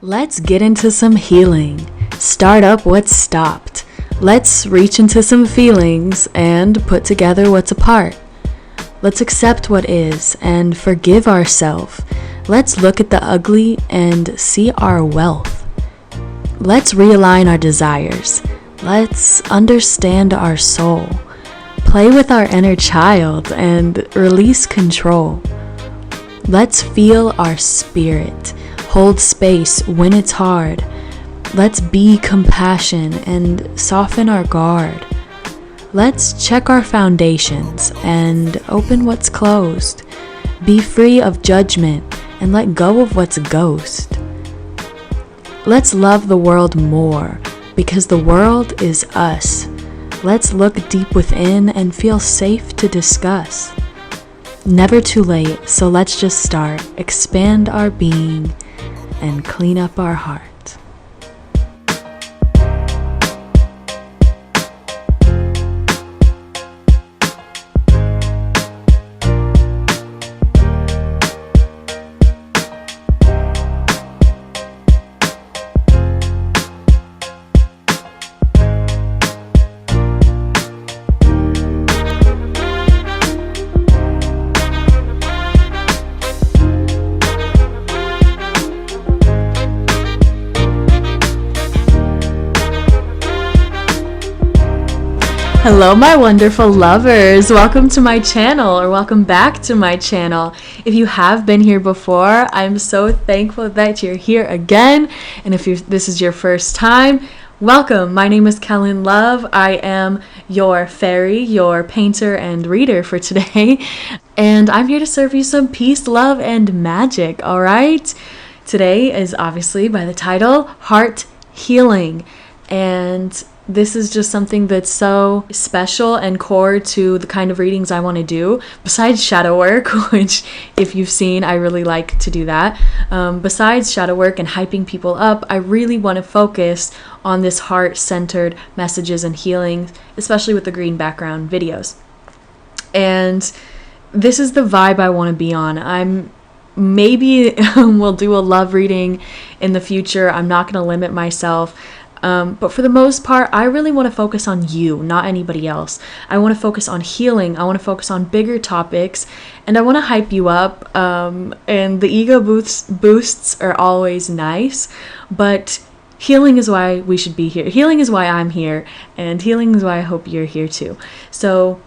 Let's get into some healing. Start up what's stopped. Let's reach into some feelings and put together what's apart. Let's accept what is and forgive ourselves. Let's look at the ugly and see our wealth. Let's realign our desires. Let's understand our soul. Play with our inner child and release control. Let's feel our spirit. Hold space when it's hard. Let's be compassion and soften our guard. Let's check our foundations and open what's closed. Be free of judgment and let go of what's a ghost. Let's love the world more because the world is us. Let's look deep within and feel safe to discuss. Never too late, so let's just start. Expand our being and clean up our heart. Hello my wonderful lovers, welcome to my channel, or welcome back to my channel. If you have been here before, I'm so thankful that you're here again, and if this is your first time, welcome. My name is Kellen Love. I am your fairy, your painter and reader for today, and I'm here to serve you some peace, love, and magic, alright? Today is obviously by the title, Heart Healing, and this is just something that's so special and core to the kind of readings I want to do, besides shadow work, which if you've seen, I really like to do that. Besides shadow work and hyping people up, I really want to focus on this heart-centered messages and healing, especially with the green background videos. And this is the vibe I want to be on. Maybe we'll do a love reading in the future. I'm not going to limit myself. But for the most part, I really want to focus on you, not anybody else. I want to focus on healing. I want to focus on bigger topics, and I want to hype you up. And the ego boosts are always nice, but healing is why we should be here. Healing is why I'm here, and healing is why I hope you're here too. So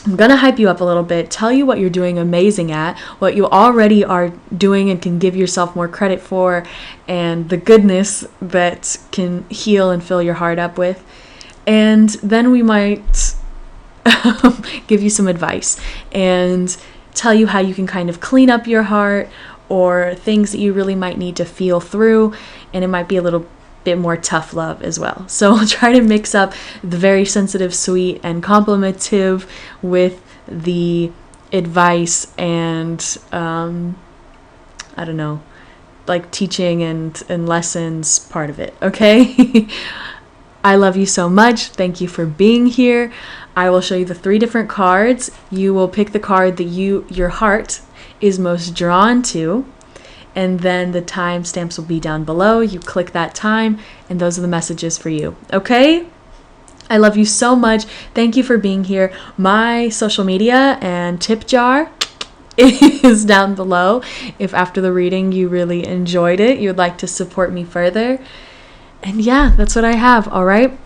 I'm going to hype you up a little bit, tell you what you're doing amazing at, what you already are doing and can give yourself more credit for, and the goodness that can heal and fill your heart up with. And then we might give you some advice and tell you how you can kind of clean up your heart, or things that you really might need to feel through, and it might be a little bit more tough love as well. So I'll try to mix up the very sensitive, sweet, and complimentive with the advice and I don't know, like teaching and lessons part of it, okay? I love you so much. Thank you for being here. I will show you the 3 different cards. You will pick the card that your heart is most drawn to, and then the timestamps will be down below. You click that time, and those are the messages for you, okay? I love you so much. Thank you for being here. My social media and tip jar is down below. If after the reading you really enjoyed it, you'd like to support me further. And yeah, that's what I have, all right?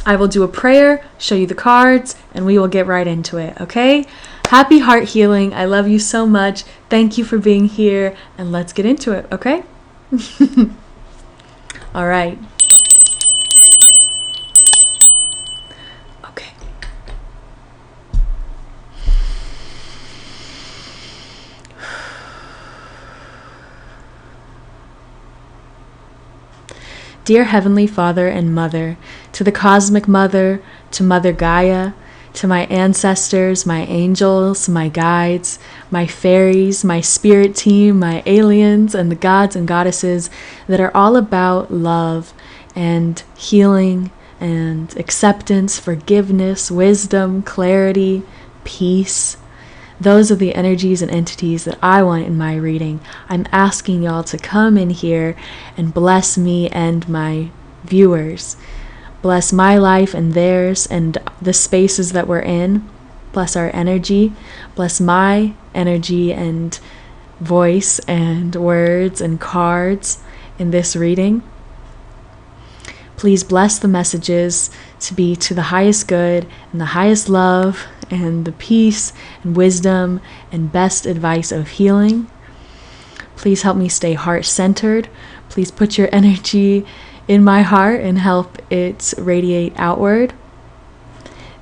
I will do a prayer, show you the cards, and we will get right into it, okay? Happy heart healing. I love you so much. Thank you for being here, and let's get into it, okay? All right. Okay. Dear Heavenly Father and Mother, to the Cosmic Mother, to Mother Gaia, to my ancestors, my angels, my guides, my fairies, my spirit team, my aliens, and the gods and goddesses that are all about love and healing and acceptance, forgiveness, wisdom, clarity, peace. Those are the energies and entities that I want in my reading. I'm asking y'all to come in here and bless me and my viewers. Bless my life and theirs and the spaces that we're in. Bless our energy. Bless my energy and voice and words and cards in this reading. Please bless the messages to be to the highest good and the highest love and the peace and wisdom and best advice of healing. Please help me stay heart-centered. Please put your energy in my heart and help it radiate outward.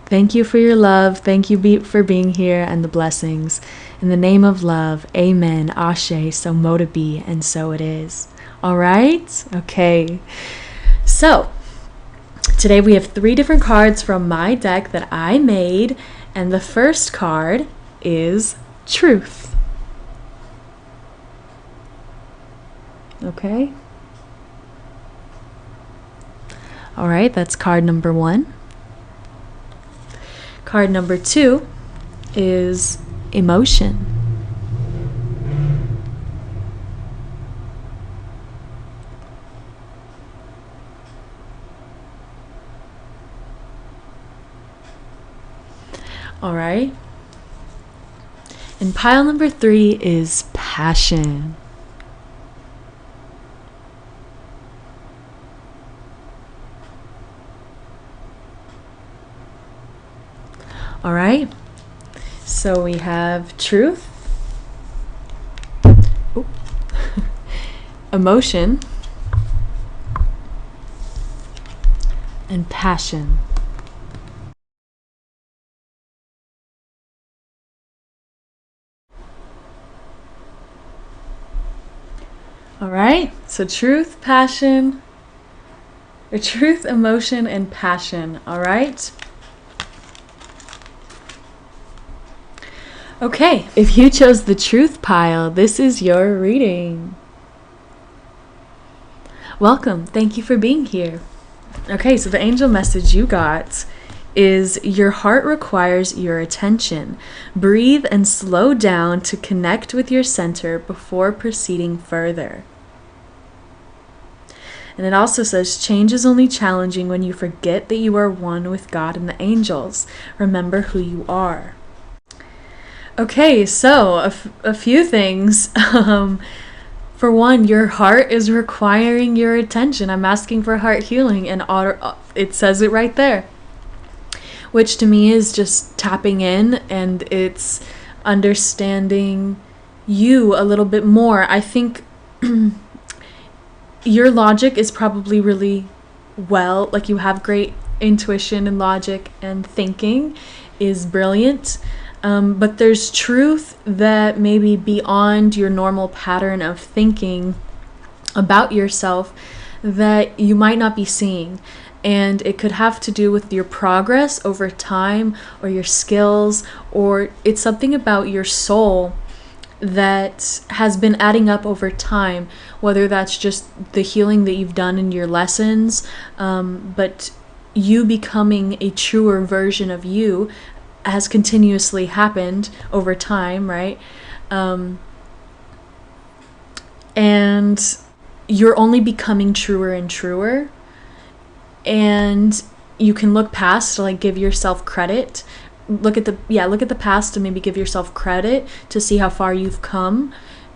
Thank you for your love. Thank you for being here and the blessings. In the name of love, amen, ashe, so mote it be, and so it is. All right? Okay. So, today we have 3 different cards from my deck that I made, and the first card is Truth. Okay? All right, that's card number 1. Card number 2 is Emotion. All right. And pile number 3 is Passion. All right. So we have Truth, Emotion, and Passion. All right, so truth, passion, or truth, emotion, and passion. All right. Okay, if you chose the truth pile, this is your reading. Welcome. Thank you for being here. Okay, so the angel message you got is your heart requires your attention. Breathe and slow down to connect with your center before proceeding further. And it also says, change is only challenging when you forget that you are one with God and the angels. Remember who you are. Okay, so a few things. For one, your heart is requiring your attention. I'm asking for heart healing, and it says it right there. Which to me is just tapping in, and it's understanding you a little bit more. I think your logic is probably really well, like you have great intuition and logic, and thinking is brilliant. But there's truth that may be beyond your normal pattern of thinking about yourself that you might not be seeing. And it could have to do with your progress over time, or your skills, or it's something about your soul that has been adding up over time, whether that's just the healing that you've done in your lessons, but you becoming a truer version of you has continuously happened over time, right? And you're only becoming truer and truer, and you can look past, like give yourself credit. Look at the past and maybe give yourself credit to see how far you've come.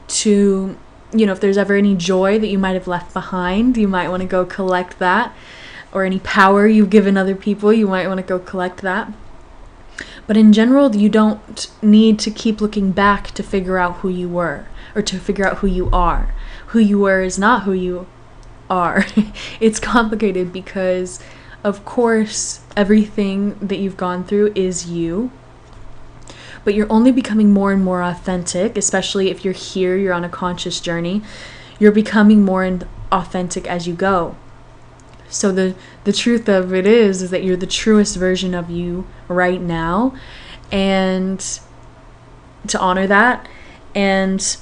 To, if there's ever any joy that you might have left behind, you might want to go collect that. Or any power you've given other people, you might want to go collect that. But in general, you don't need to keep looking back to figure out who you were, or to figure out who you are. Who you were is not who you are. It's complicated because, of course, everything that you've gone through is you. But you're only becoming more and more authentic, especially if you're here, you're on a conscious journey. You're becoming more authentic as you go. So the truth of it is that you're the truest version of you right now, and to honor that, and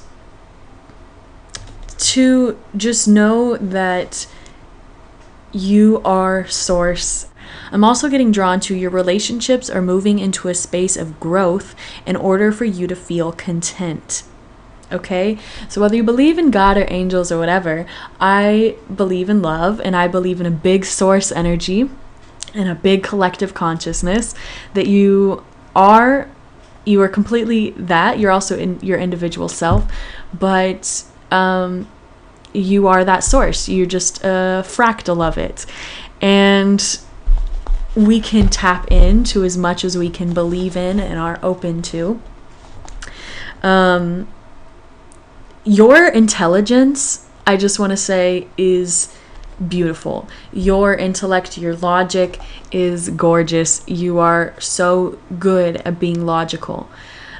to just know that you are source. I'm also getting drawn to your relationships are moving into a space of growth in order for you to feel content. Okay, so whether you believe in God or angels or whatever, I believe in love, and I believe in a big source energy and a big collective consciousness that you are completely that. You're also in your individual self, but you are that source. You're just a fractal of it. And we can tap into as much as we can believe in and are open to. Your intelligence, I just want to say, is beautiful. Your intellect, your logic is gorgeous. You are so good at being logical.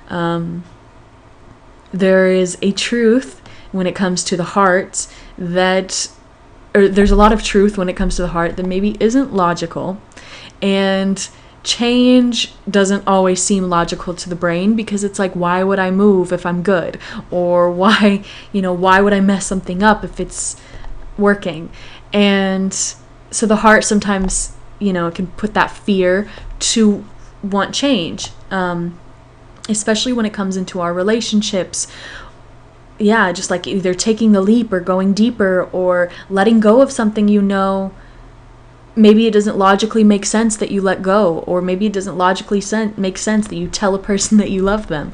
There is a truth when it comes to the heart there's a lot of truth when it comes to the heart that maybe isn't logical, and change doesn't always seem logical to the brain, because it's like, why would I move if I'm good? Or why would I mess something up if it's working? And so the heart sometimes, can put that fear to want change, especially when it comes into our relationships. Yeah, just like either taking the leap or going deeper or letting go of something, maybe it doesn't logically make sense that you let go, or maybe it doesn't logically make sense that you tell a person that you love them.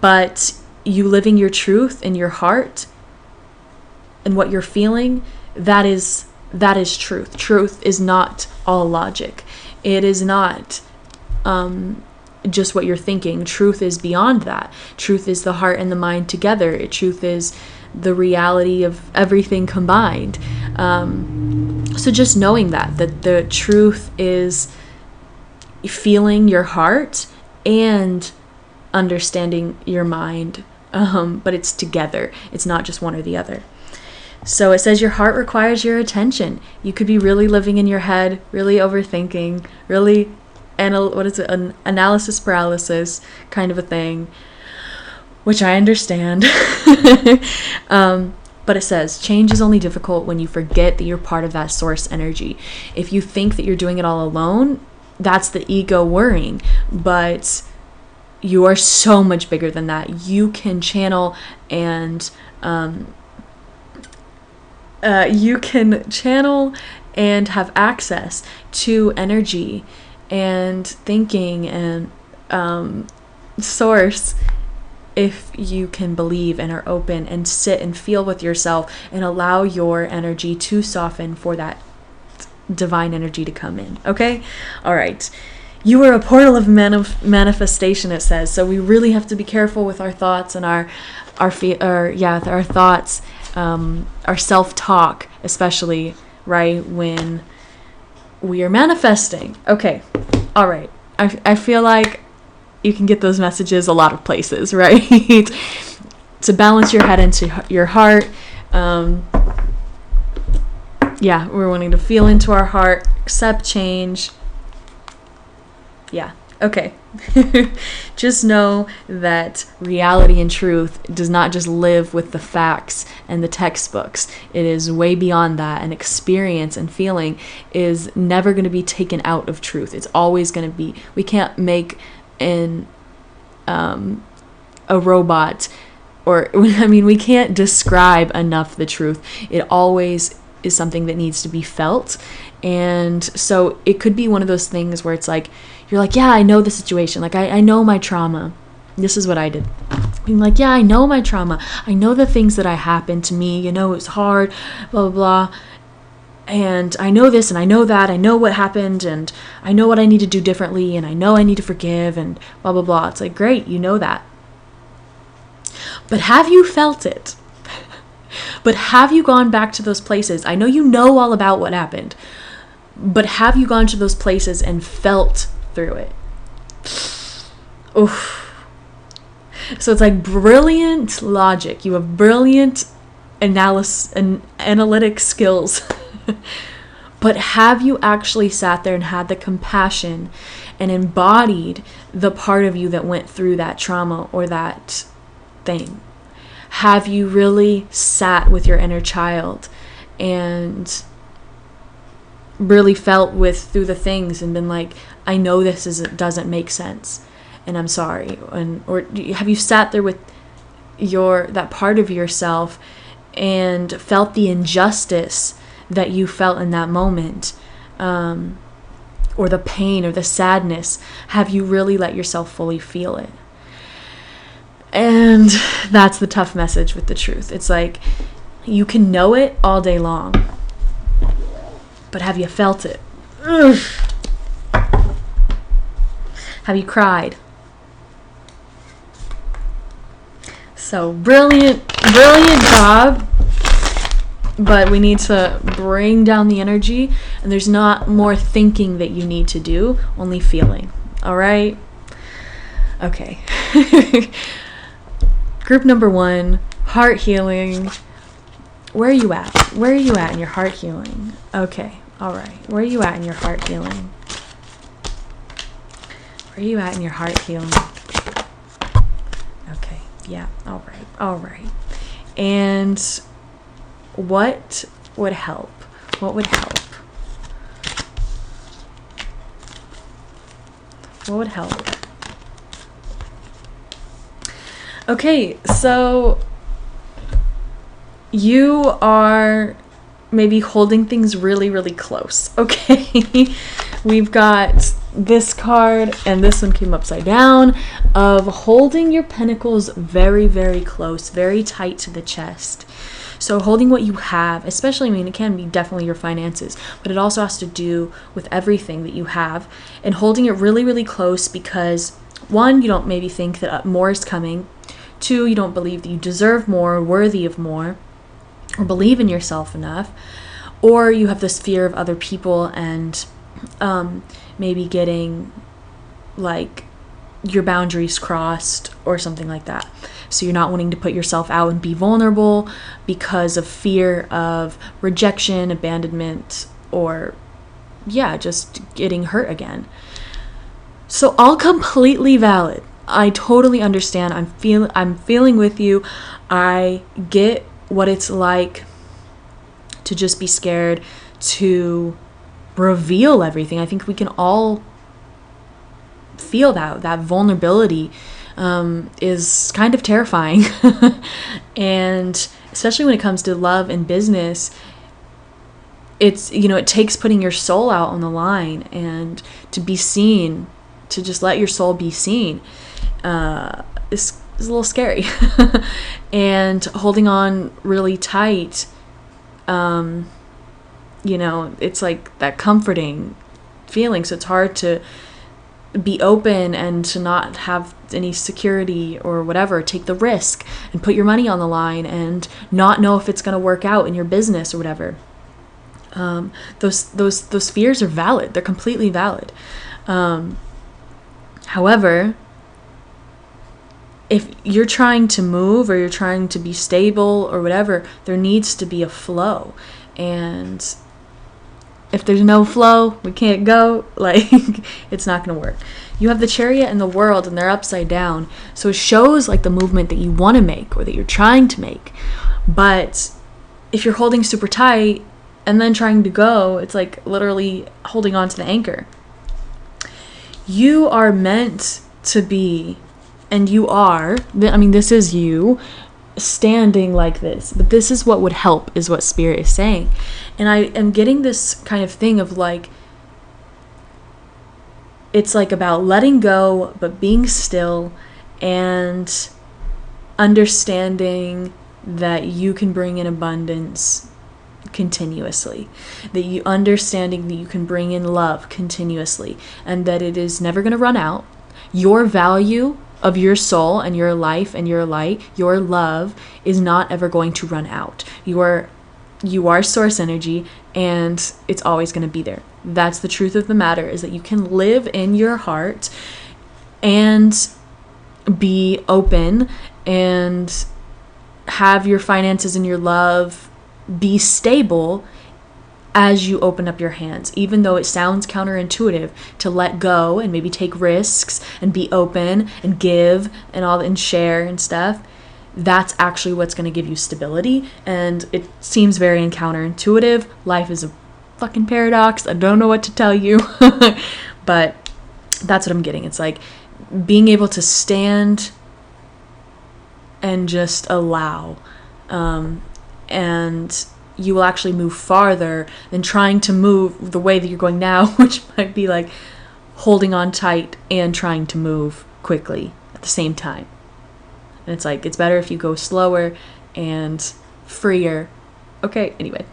But you living your truth in your heart and what you're feeling, that is truth. Truth is not all logic. It is not just what you're thinking. Truth is beyond that. Truth is the heart and the mind together. Truth is the reality of everything combined. So just knowing that the truth is feeling your heart and understanding your mind, but it's together. It's not just one or the other. So it says your heart requires your attention. You could be really living in your head, really overthinking, really an analysis paralysis kind of a thing, which I understand. But it says change is only difficult when you forget that you're part of that source energy. If you think that you're doing it all alone, that's the ego worrying. But you are so much bigger than that. You can channel and have access to energy and thinking and source, if you can believe and are open and sit and feel with yourself and allow your energy to soften for that divine energy to come in. Okay? All right. You are a portal of manifestation, it says. So we really have to be careful with our thoughts and our thoughts, our self-talk, especially, right, when we are manifesting. Okay. All right. I feel like you can get those messages a lot of places, right? To balance your head into your heart. We're wanting to feel into our heart, accept change. Yeah, okay. Just know that reality and truth does not just live with the facts and the textbooks. It is way beyond that, and experience and feeling is never going to be taken out of truth. It's always going to be. We can't make a robot, or we can't describe enough the truth. It always is something that needs to be felt. And so it could be one of those things where it's like, you're like, yeah, I know the situation. Like, I know my trauma. This is what I did. Being like, yeah, I know my trauma. I know the things that happened to me. It was hard, blah, blah, blah. And I know this and I know that. I know what happened and I know what I need to do differently and I know I need to forgive and blah, blah, blah. It's like, great, you know that. But have you felt it? But have you gone back to those places? I know you know all about what happened, but have you gone to those places and felt through it? Oof. So it's like brilliant logic. You have brilliant analysis and analytic skills. But have you actually sat there and had the compassion and embodied the part of you that went through that trauma or that thing? Have you really sat with your inner child and really felt through the things and been like, I know doesn't make sense, and I'm sorry? Or have you sat there with that part of yourself and felt the injustice that you felt in that moment, or the pain or the sadness? Have you really let yourself fully feel it? And that's the tough message with the truth. It's like, you can know it all day long, but have you felt it? Ugh. Have you cried? So brilliant job. But we need to bring down the energy, and there's not more thinking that you need to do, only feeling. All right? Okay. Group number 1, heart healing. Where are you at? Where are you at in your heart healing? Okay. All right. Where are you at in your heart healing? Where are you at in your heart healing? Okay. Yeah. All right. All right. And what would help? What would help? What would help? Okay, so you are maybe holding things really, really close. Okay, we've got this card, and this one came upside down, of holding your pentacles very, very close, very tight to the chest. So holding what you have, especially, I mean, it can be definitely your finances, but it also has to do with everything that you have, and holding it really, really close because, 1, you don't maybe think that more is coming. 2, you don't believe that you deserve more, worthy of more, or believe in yourself enough. Or you have this fear of other people and maybe getting like your boundaries crossed or something like that. So you're not wanting to put yourself out and be vulnerable because of fear of rejection, abandonment, or just getting hurt again. So all completely valid. I totally understand. I'm feeling with you. I get what it's like to just be scared to reveal everything. I think we can all feel that vulnerability is kind of terrifying. And especially when it comes to love and business, it's, it takes putting your soul out on the line and to be seen, to just let your soul be seen. Is a little scary. And holding on really tight, it's like that comforting feeling. So it's hard to be open and to not have any security or whatever, take the risk and put your money on the line and not know if it's going to work out in your business or whatever. Those fears are valid. They're completely valid. However, if you're trying to move or you're trying to be stable or whatever, there needs to be a flow. And if there's no flow, we can't go. Like, it's not going to work. You have the Chariot and the World, and they're upside down. So it shows like the movement that you want to make or that you're trying to make. But if you're holding super tight and then trying to go, it's like literally holding on to the anchor. You are meant to be, and you are, this is you standing like this, but this is what would help, is what Spirit is saying. And I am getting this kind of thing of like, it's like about letting go, but being still and understanding that you can bring in abundance continuously, that you understanding that you can bring in love continuously, and that it is never going to run out. Your value of your soul and your life and your light, your love is not ever going to run out. You are source energy, and it's always going to be there. That's the truth of the matter, is that you can live in your heart and be open and have your finances and your love be stable as you open up your hands, even though it sounds counterintuitive to let go and maybe take risks and be open and give and share and stuff. That's actually what's going to give you stability. And it seems very counterintuitive. Life is fucking paradox. I don't know what to tell you. But that's what I'm getting. It's like being able to stand and just allow. And you will actually move farther than trying to move the way that you're going now, which might be like holding on tight and trying to move quickly at the same time. And it's like, it's better if you go slower and freer. Okay, anyway.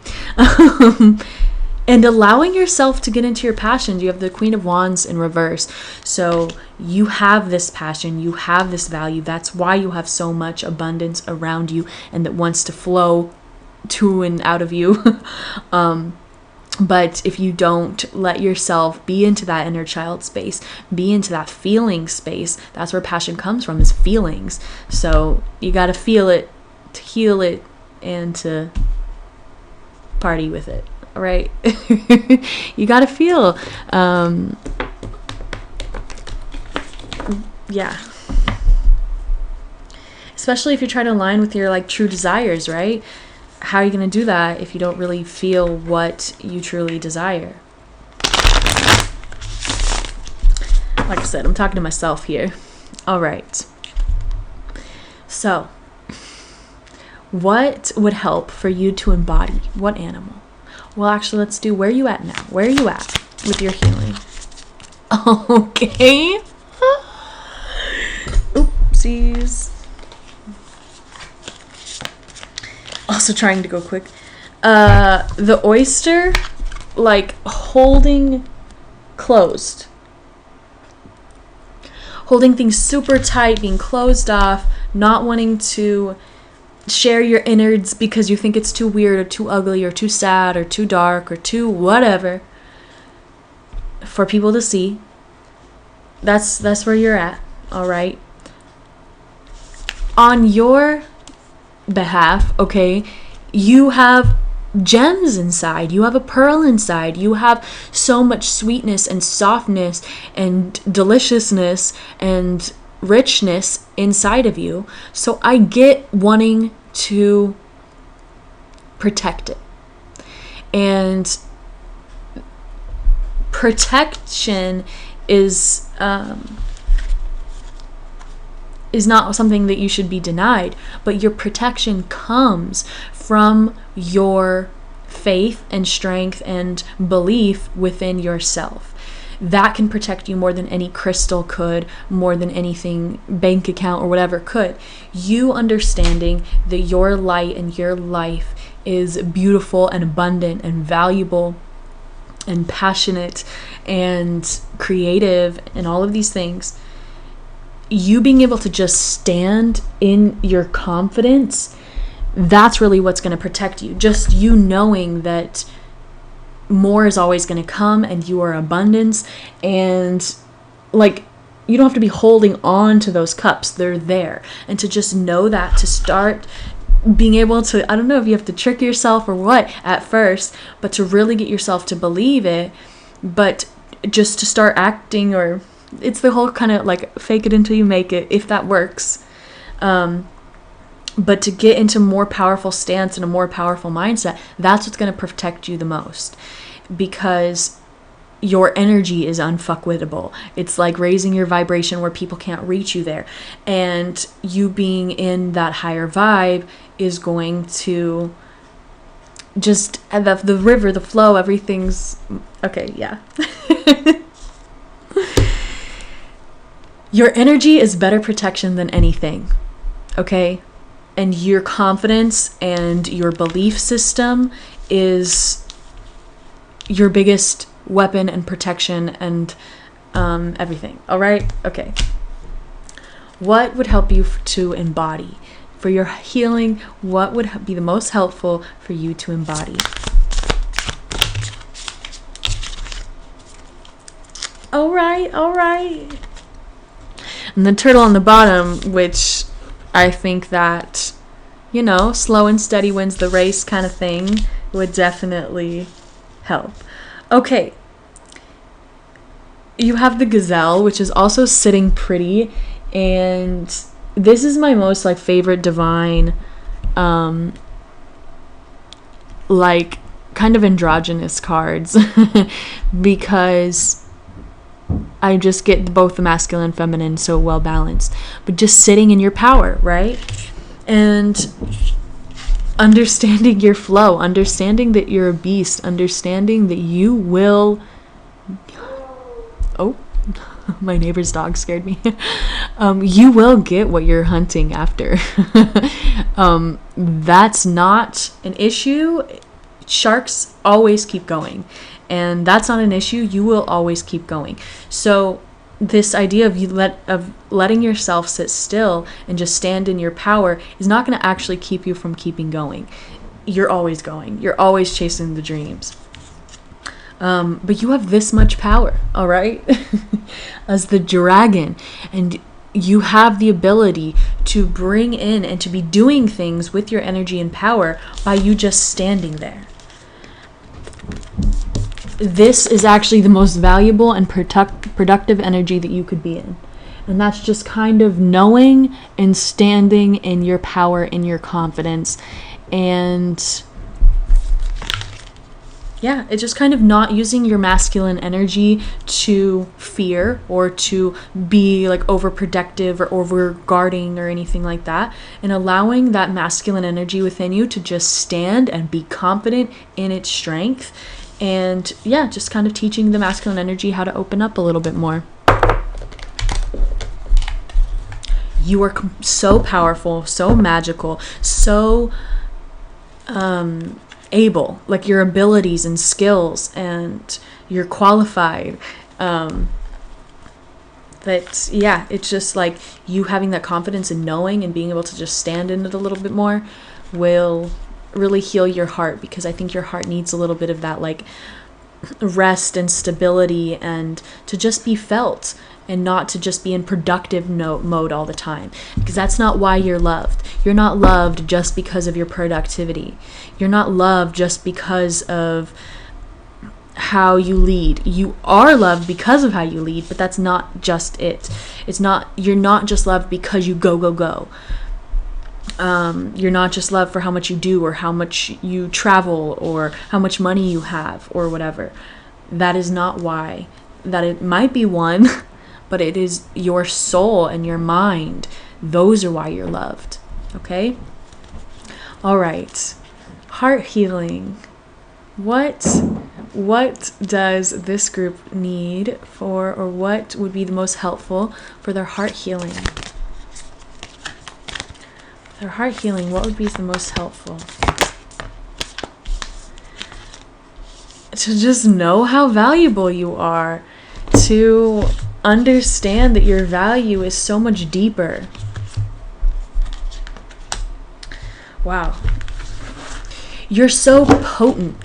And allowing yourself to get into your passions. You have the Queen of Wands in reverse. So you have this passion, you have this value. That's why you have so much abundance around you and that wants to flow to and out of you. But if you don't let yourself be into that inner child space, be into that feeling space, that's where passion comes from, is feelings. So you got to feel it to heal it and to party with it. All right. You got to feel. Yeah. Especially if you're trying to align with your like true desires, right? How are you going to do that if you don't really feel what you truly desire? Like I said, I'm talking to myself here. All right. So, what would help for you to embody? What animal? Well, actually, let's do where are you at now? Where are you at with your healing? Okay. Oopsies. Also trying to go quick. The oyster, like holding closed. Holding things super tight, being closed off, not wanting to share your innards because you think it's too weird or too ugly or too sad or too dark or too whatever for people to see. That's where you're at, all right? On your behalf, okay, you have gems inside, you have a pearl inside, you have so much sweetness and softness and deliciousness and richness inside of you. So I get wanting to protect it. And protection is not something that you should be denied, but your protection comes from your faith and strength and belief within yourself. That can protect you more than any crystal could, more than anything, bank account or whatever could. You understanding that your light and your life is beautiful and abundant and valuable and passionate and creative and all of these things. You being able to just stand in your confidence, that's really what's going to protect you. Just you knowing that more is always going to come and you are abundance, and like you don't have to be holding on to those cups, they're there. And to just know that, to start being able to, I don't know if you have to trick yourself or what at first, but to really get yourself to believe it, but just to start acting, or it's the whole kind of like fake it until you make it, if that works. But to get into more powerful stance and a more powerful mindset, that's what's going to protect you the most, because your energy is unfuckwittable. It's like raising your vibration where people can't reach you there. And you being in that higher vibe is going to just, the river, the flow, everything's, okay, yeah. Your energy is better protection than anything, okay? And your confidence and your belief system is your biggest weapon and protection and everything. All right? Okay. What would help you to embody? For your healing, what would be the most helpful for you to embody? All right. All right. And the turtle on the bottom, which I think that, you know, slow and steady wins the race kind of thing, would definitely help. Okay. You have the gazelle, which is also sitting pretty, and this is my most like favorite divine like kind of androgynous cards because I just get both the masculine and feminine so well balanced. But just sitting in your power, right? And understanding your flow, understanding that you're a beast, understanding that you will... Oh, my neighbor's dog scared me. You will get what you're hunting after. That's not an issue. Sharks always keep going. And that's not an issue. You will always keep going. So this idea of letting yourself sit still and just stand in your power is not going to actually keep you from keeping going. You're always going. You're always chasing the dreams. But you have this much power, all right? As the dragon. And you have the ability to bring in and to be doing things with your energy and power by you just standing there. This is actually the most valuable and productive energy that you could be in. And that's just kind of knowing and standing in your power, in your confidence. And yeah, it's just kind of not using your masculine energy to fear or to be like overprotective or over guarding or anything like that, and allowing that masculine energy within you to just stand and be confident in its strength. And yeah, just kind of teaching the masculine energy how to open up a little bit more. You are so powerful, so magical, so able, like your abilities and skills, and you're qualified. That yeah, it's just like you having that confidence and knowing and being able to just stand in it a little bit more will really heal your heart, because I think your heart needs a little bit of that like rest and stability, and to just be felt and not to just be in productive mode all the time, because that's not why you're loved. You're not loved just because of your productivity. You're not loved just because of how you lead. You are loved because of how you lead, but that's not just it. You're not just loved because you go. You're not just loved for how much you do or how much you travel or how much money you have or whatever. That is not why. That it might be one, but it is your soul and your mind. Those are why you're loved. Okay? All right. Heart healing. What does this group need for, or what would be the most helpful for their heart healing? Their heart healing, what would be the most helpful? To just know how valuable you are. To understand that your value is so much deeper. Wow. You're so potent.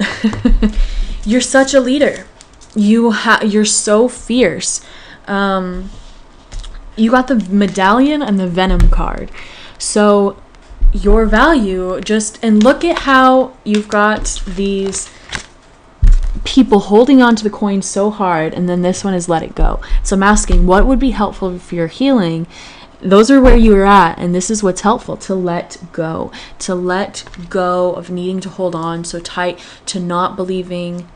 You're such a leader. You're so fierce. You got the medallion and the venom card. So your value and look at how you've got these people holding on to the coin so hard, and then this one is let it go. So I'm asking, what would be helpful for your healing? Those are where you are at, and this is what's helpful: to let go of needing to hold on so tight, to believing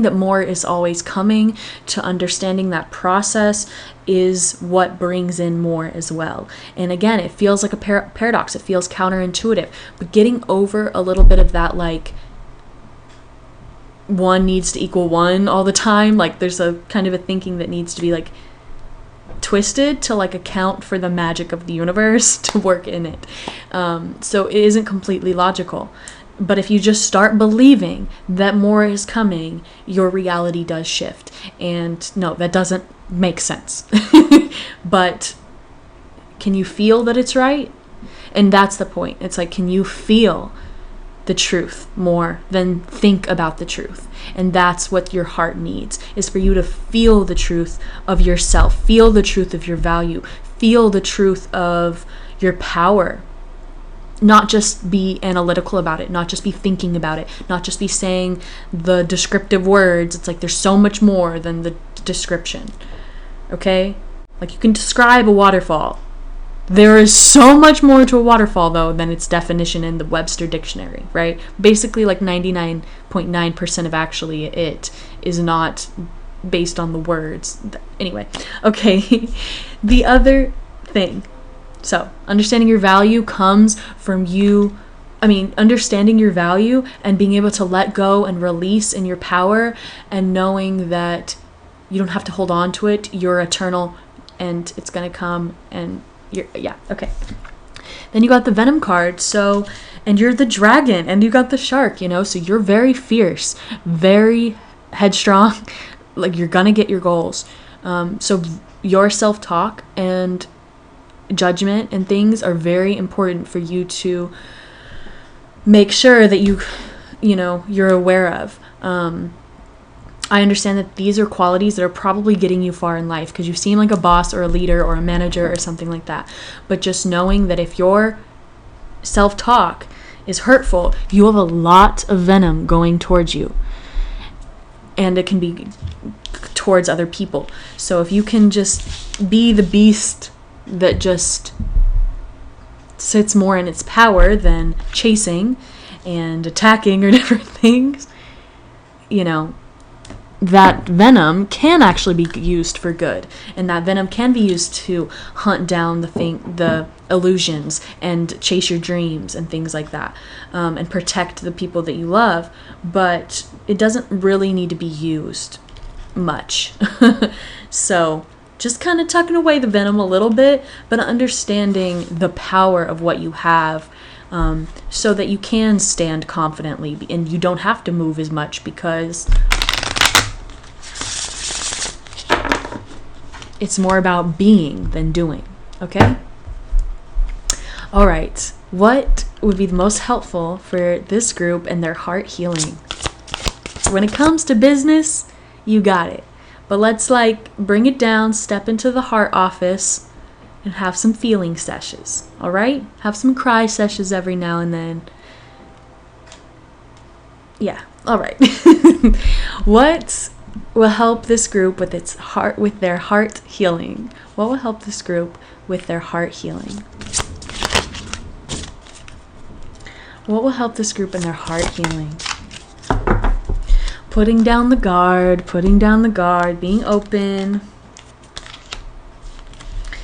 that more is always coming, to understanding that process is what brings in more as well. And again, it feels like a paradox. It feels counterintuitive, but getting over a little bit of that, like, one needs to equal one all the time. Like, there's a kind of a thinking that needs to be like twisted to like account for the magic of the universe to work in it. So it isn't completely logical. But if you just start believing that more is coming, your reality does shift. And no, that doesn't make sense. But can you feel that it's right? And that's the point. It's like, can you feel the truth more than think about the truth? And that's what your heart needs, is for you to feel the truth of yourself, feel the truth of your value, feel the truth of your power. Not just be analytical about it, not just be thinking about it, not just be saying the descriptive words. It's like there's so much more than the description. Okay? Like, you can describe a waterfall, There is so much more to a waterfall, though, than its definition in the Webster Dictionary, right? Basically, like 99.9% of actually it is not based on the words. Anyway, okay. The other thing. So, understanding your value comes from understanding your value and being able to let go and release in your power, and knowing that you don't have to hold on to it. You're eternal and it's going to come, and okay. Then you got the Venom card, and you're the dragon, and you got the shark, so you're very fierce, very headstrong, like you're gonna get your goals. So your self-talk and judgment and things are very important for you to make sure that you're aware of. I understand that these are qualities that are probably getting you far in life because you seem like a boss or a leader or a manager or something like that. But just knowing that if your self-talk is hurtful, you have a lot of venom going towards you. And it can be towards other people. So if you can just be the beast that just sits more in its power than chasing and attacking or different things, that venom can actually be used for good, and that venom can be used to hunt down the illusions and chase your dreams and things like that, and protect the people that you love. But it doesn't really need to be used much. So just kind of tucking away the venom a little bit, but understanding the power of what you have, so that you can stand confidently and you don't have to move as much, because it's more about being than doing. Okay? All right. What would be the most helpful for this group and their heart healing? When it comes to business, you got it. But let's bring it down, step into the heart office, and have some feeling sessions. All right? Have some cry sessions every now and then. Yeah. All right. What will help this group with their heart healing? What will help this group with their heart healing? What will help this group in their heart healing? Putting down the guard, being open,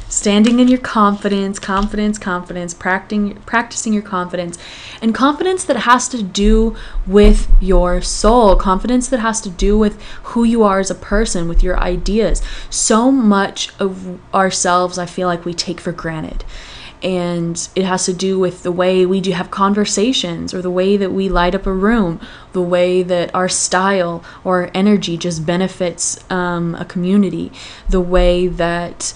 standing in your confidence, practicing your confidence, and confidence that has to do with your soul, confidence that has to do with who you are as a person, with your ideas. So much of ourselves, I feel like we take for granted. And it has to do with the way we do have conversations, or the way that we light up a room, the way that our style or energy just benefits a community, the way that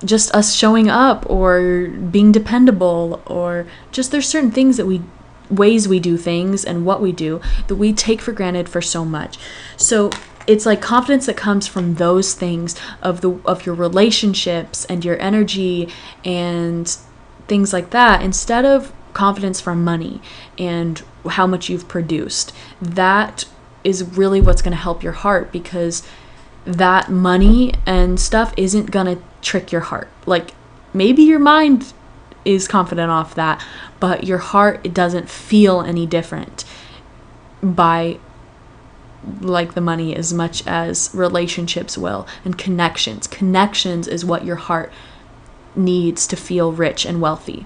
just us showing up or being dependable, or just there's certain things that ways we do things and what we do that we take for granted for so much. So it's like confidence that comes from those things of your relationships and your energy and things like that, instead of confidence from money and how much you've produced. That is really what's going to help your heart, because that money and stuff isn't going to trick your heart. Like, maybe your mind is confident off that, but your heart, it doesn't feel any different by the money as much as relationships will, and connections is what your heart needs to feel rich and wealthy,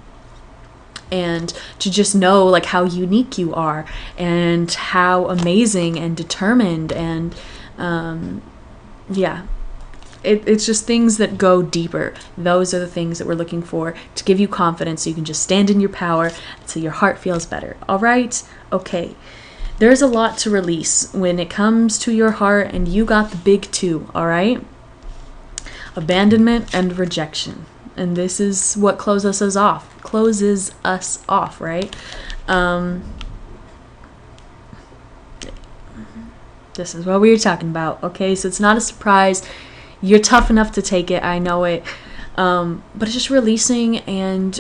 and to just know how unique you are and how amazing and determined, and it's just things that go deeper. Those are the things that we're looking for to give you confidence, so you can just stand in your power, so your heart feels better. All right? Okay. There's a lot to release when it comes to your heart, and you got the big two, all right? Abandonment and rejection. And this is what closes us off, right? This is what we were talking about, okay? So it's not a surprise. You're tough enough to take it, I know it. But it's just releasing, and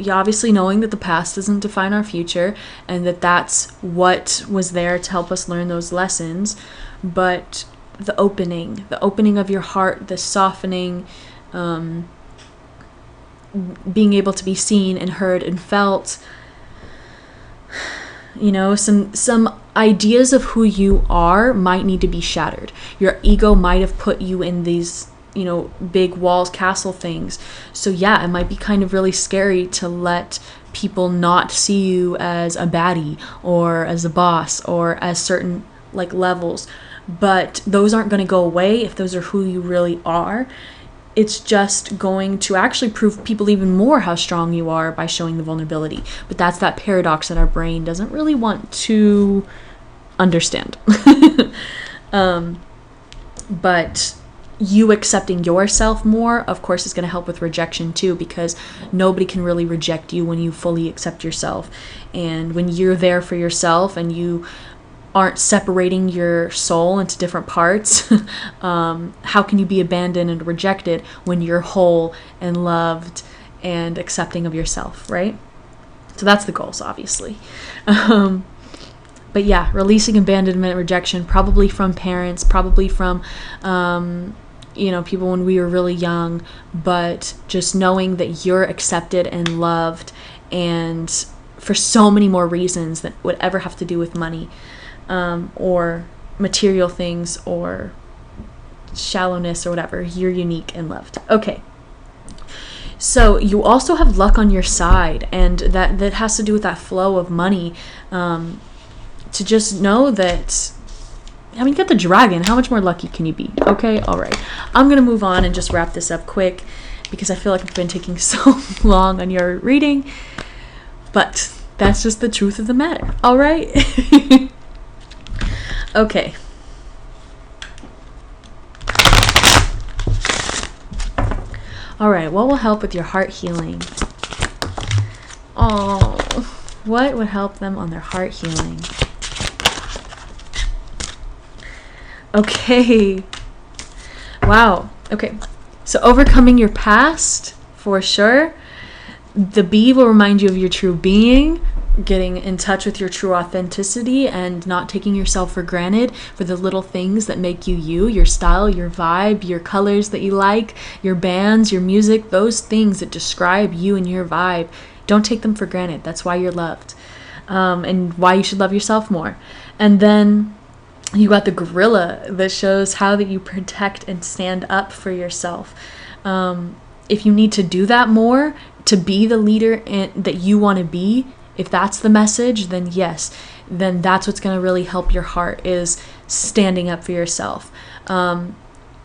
obviously knowing that the past doesn't define our future, and that's what was there to help us learn those lessons. But the opening of your heart, the softening, being able to be seen and heard and felt. You know, some ideas of who you are might need to be shattered. Your ego might have put you in these, you know, big walls, castle things. So yeah, it might be kind of really scary to let people not see you as a baddie or as a boss or as certain like levels. But those aren't going to go away if those are who you really are. It's just going to actually prove people even more how strong you are by showing the vulnerability. But that's that paradox that our brain doesn't really want to understand. But you accepting yourself more, of course, is going to help with rejection too, because nobody can really reject you when you fully accept yourself. And when you're there for yourself and you aren't separating your soul into different parts, how can you be abandoned and rejected when you're whole and loved and accepting of yourself, right? So that's the goals, obviously. But yeah, releasing abandonment, rejection, probably from parents, probably from you know, people when we were really young, but just knowing that you're accepted and loved, and for so many more reasons that would ever have to do with money. Or material things or shallowness or whatever. You're unique and loved. Okay. So you also have luck on your side, and that has to do with that flow of money. To just know that, I mean, you got the dragon. How much more lucky can you be? Okay. All right. I'm going to move on and just wrap this up quick because I feel like I've been taking so long on your reading, but that's just the truth of the matter. All right. Okay. All right. What will help with your heart healing? Oh, what would help them on their heart healing? Okay. Wow. Okay. So overcoming your past, for sure. The bee will remind you of your true being. Getting in touch with your true authenticity and not taking yourself for granted for the little things that make you you, your style, your vibe, your colors that you like, your bands, your music, those things that describe you and your vibe. Don't take them for granted. That's why you're loved, and why you should love yourself more. And then you got the gorilla that shows how that you protect and stand up for yourself. If you need to do that more to be the leader that you want to be, if that's the message, then yes, then that's what's going to really help your heart, is standing up for yourself.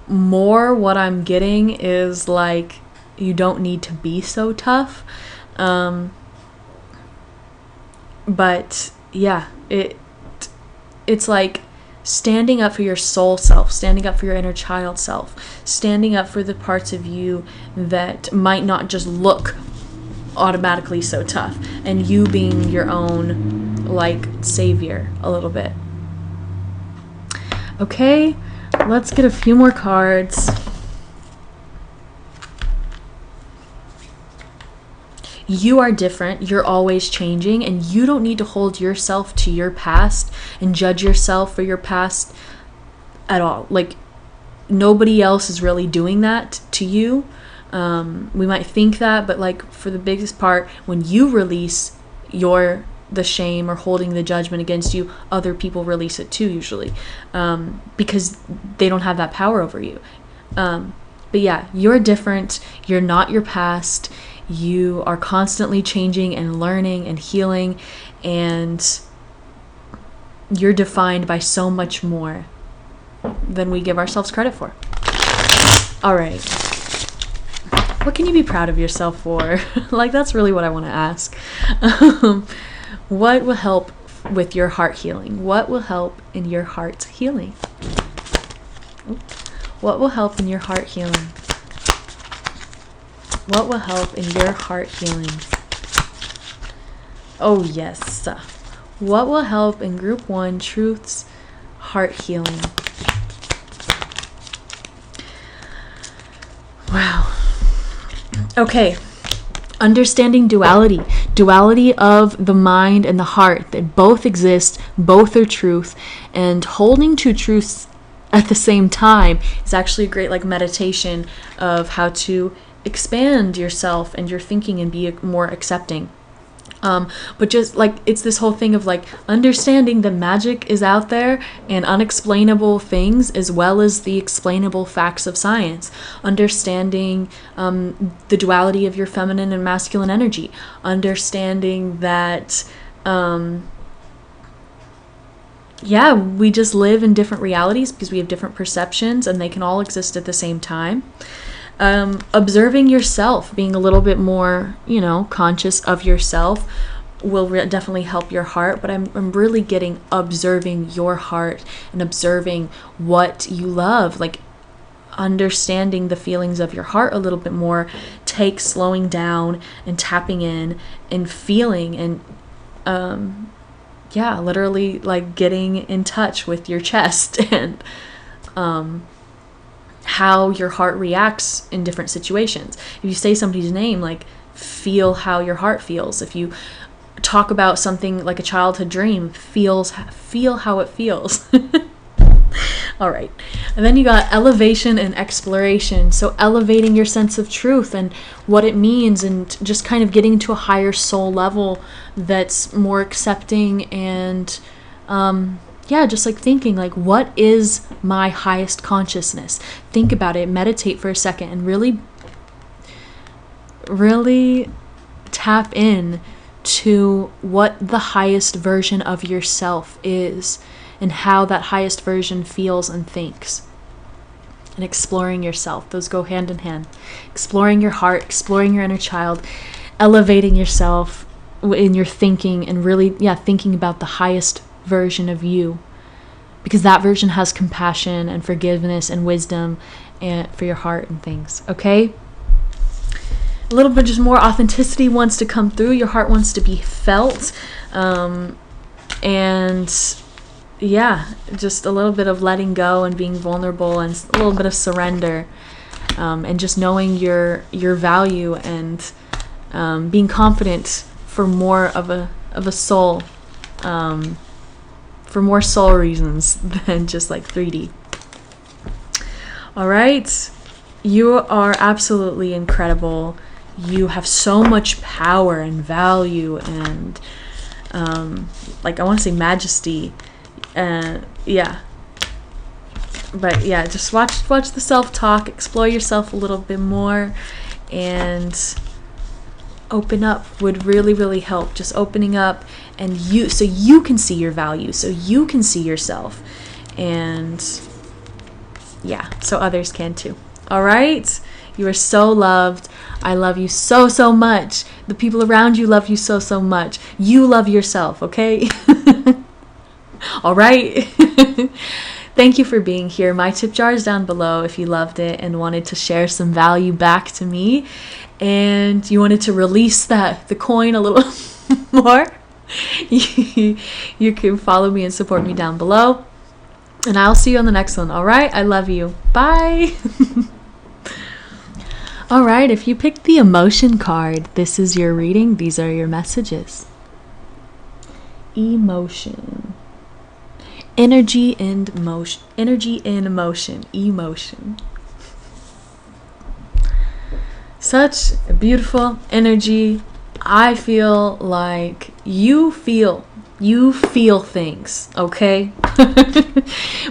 More what I'm getting is like, you don't need to be so tough. But yeah, it's like standing up for your soul self, standing up for your inner child self, standing up for the parts of you that might not just look automatically so tough, and you being your own like savior a little bit. Okay, let's get a few more cards. You are different, you're always changing, and you don't need to hold yourself to your past and judge yourself for your past at all. Like, nobody else is really doing that to you. We might think that, but like for the biggest part, when you release the shame or holding the judgment against you, other people release it too, usually, because they don't have that power over you. But yeah, you're different. You're not your past. You are constantly changing and learning and healing, and you're defined by so much more than we give ourselves credit for. All right. What can you be proud of yourself for? Like, that's really what I want to ask. What will help with your heart healing? What will help in your heart's healing? What will help in your heart healing? What will help in your heart healing? Oh, yes. What will help in Group 1 Truth's heart healing? Wow. Okay, understanding duality of the mind and the heart, that both exist, both are truth, and holding two truths at the same time is actually a great like meditation of how to expand yourself and your thinking and be more accepting. But just like, it's this whole thing of like understanding that magic is out there and unexplainable things as well as the explainable facts of science. Understanding the duality of your feminine and masculine energy. Understanding that, we just live in different realities because we have different perceptions and they can all exist at the same time. Observing yourself, being a little bit more, conscious of yourself will definitely help your heart. But I'm really getting observing your heart and observing what you love, like understanding the feelings of your heart a little bit more takes slowing down and tapping in and feeling and, literally like getting in touch with your chest and, how your heart reacts in different situations. If you say somebody's name, like feel how your heart feels. If you talk about something like a childhood dream, feel how it feels. All right. And then you got elevation and exploration. So elevating your sense of truth and what it means and just kind of getting to a higher soul level that's more accepting and, just like thinking like, what is my highest consciousness? Think about it, meditate for a second and really, really tap in to what the highest version of yourself is and how that highest version feels and thinks. And exploring yourself. Those go hand in hand. Exploring your heart, exploring your inner child, elevating yourself in your thinking and really, thinking about the highest version of you, because that version has compassion and forgiveness and wisdom and for your heart and things. Okay, a little bit just more authenticity wants to come through. Your heart wants to be felt, and just a little bit of letting go and being vulnerable and a little bit of surrender, and just knowing your value and being confident for more of a soul. For more soul reasons than just like 3D. All right. You are absolutely incredible. You have so much power and value and I want to say majesty. But just watch the self-talk, explore yourself a little bit more, and open up would really, really help. Just opening up and so you can see your value, so you can see yourself, and so others can too. All right, you are so loved. I love you so, so much. The people around you love you so, so much. You love yourself, okay? All right. Thank you for being here. My tip jar is down below if you loved it and wanted to share some value back to me, and you wanted to release the coin a little more. You can follow me and support me down below, and I'll see you on the next one. All right, I love you. Bye. All right, if you picked the emotion card, this is your reading. These are your messages. Emotion. Energy in motion. Energy in motion. Emotion. Such a beautiful energy. I feel like you feel things, okay?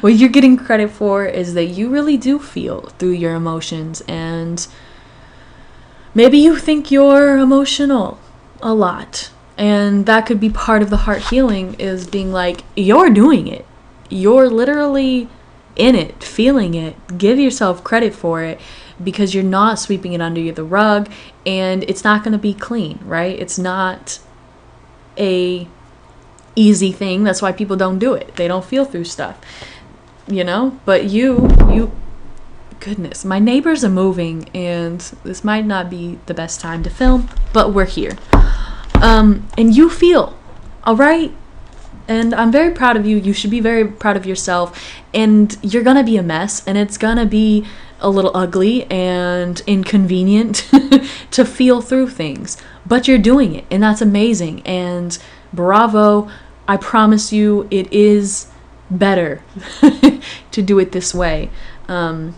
What you're getting credit for is that you really do feel through your emotions, and maybe you think you're emotional a lot, and that could be part of the heart healing, is being like, you're doing it. You're literally in it, feeling it. Give yourself credit for it, because you're not sweeping it under the rug, and it's not going to be clean, right? It's not a easy thing. That's why people don't do it. They don't feel through stuff, but you goodness, my neighbors are moving, and this might not be the best time to film, but we're here. And you feel, all right? And I'm very proud of you. You should be very proud of yourself. And you're going to be a mess, and it's going to be a little ugly and inconvenient to feel through things. But you're doing it, and that's amazing. And bravo. I promise you it is better to do it this way than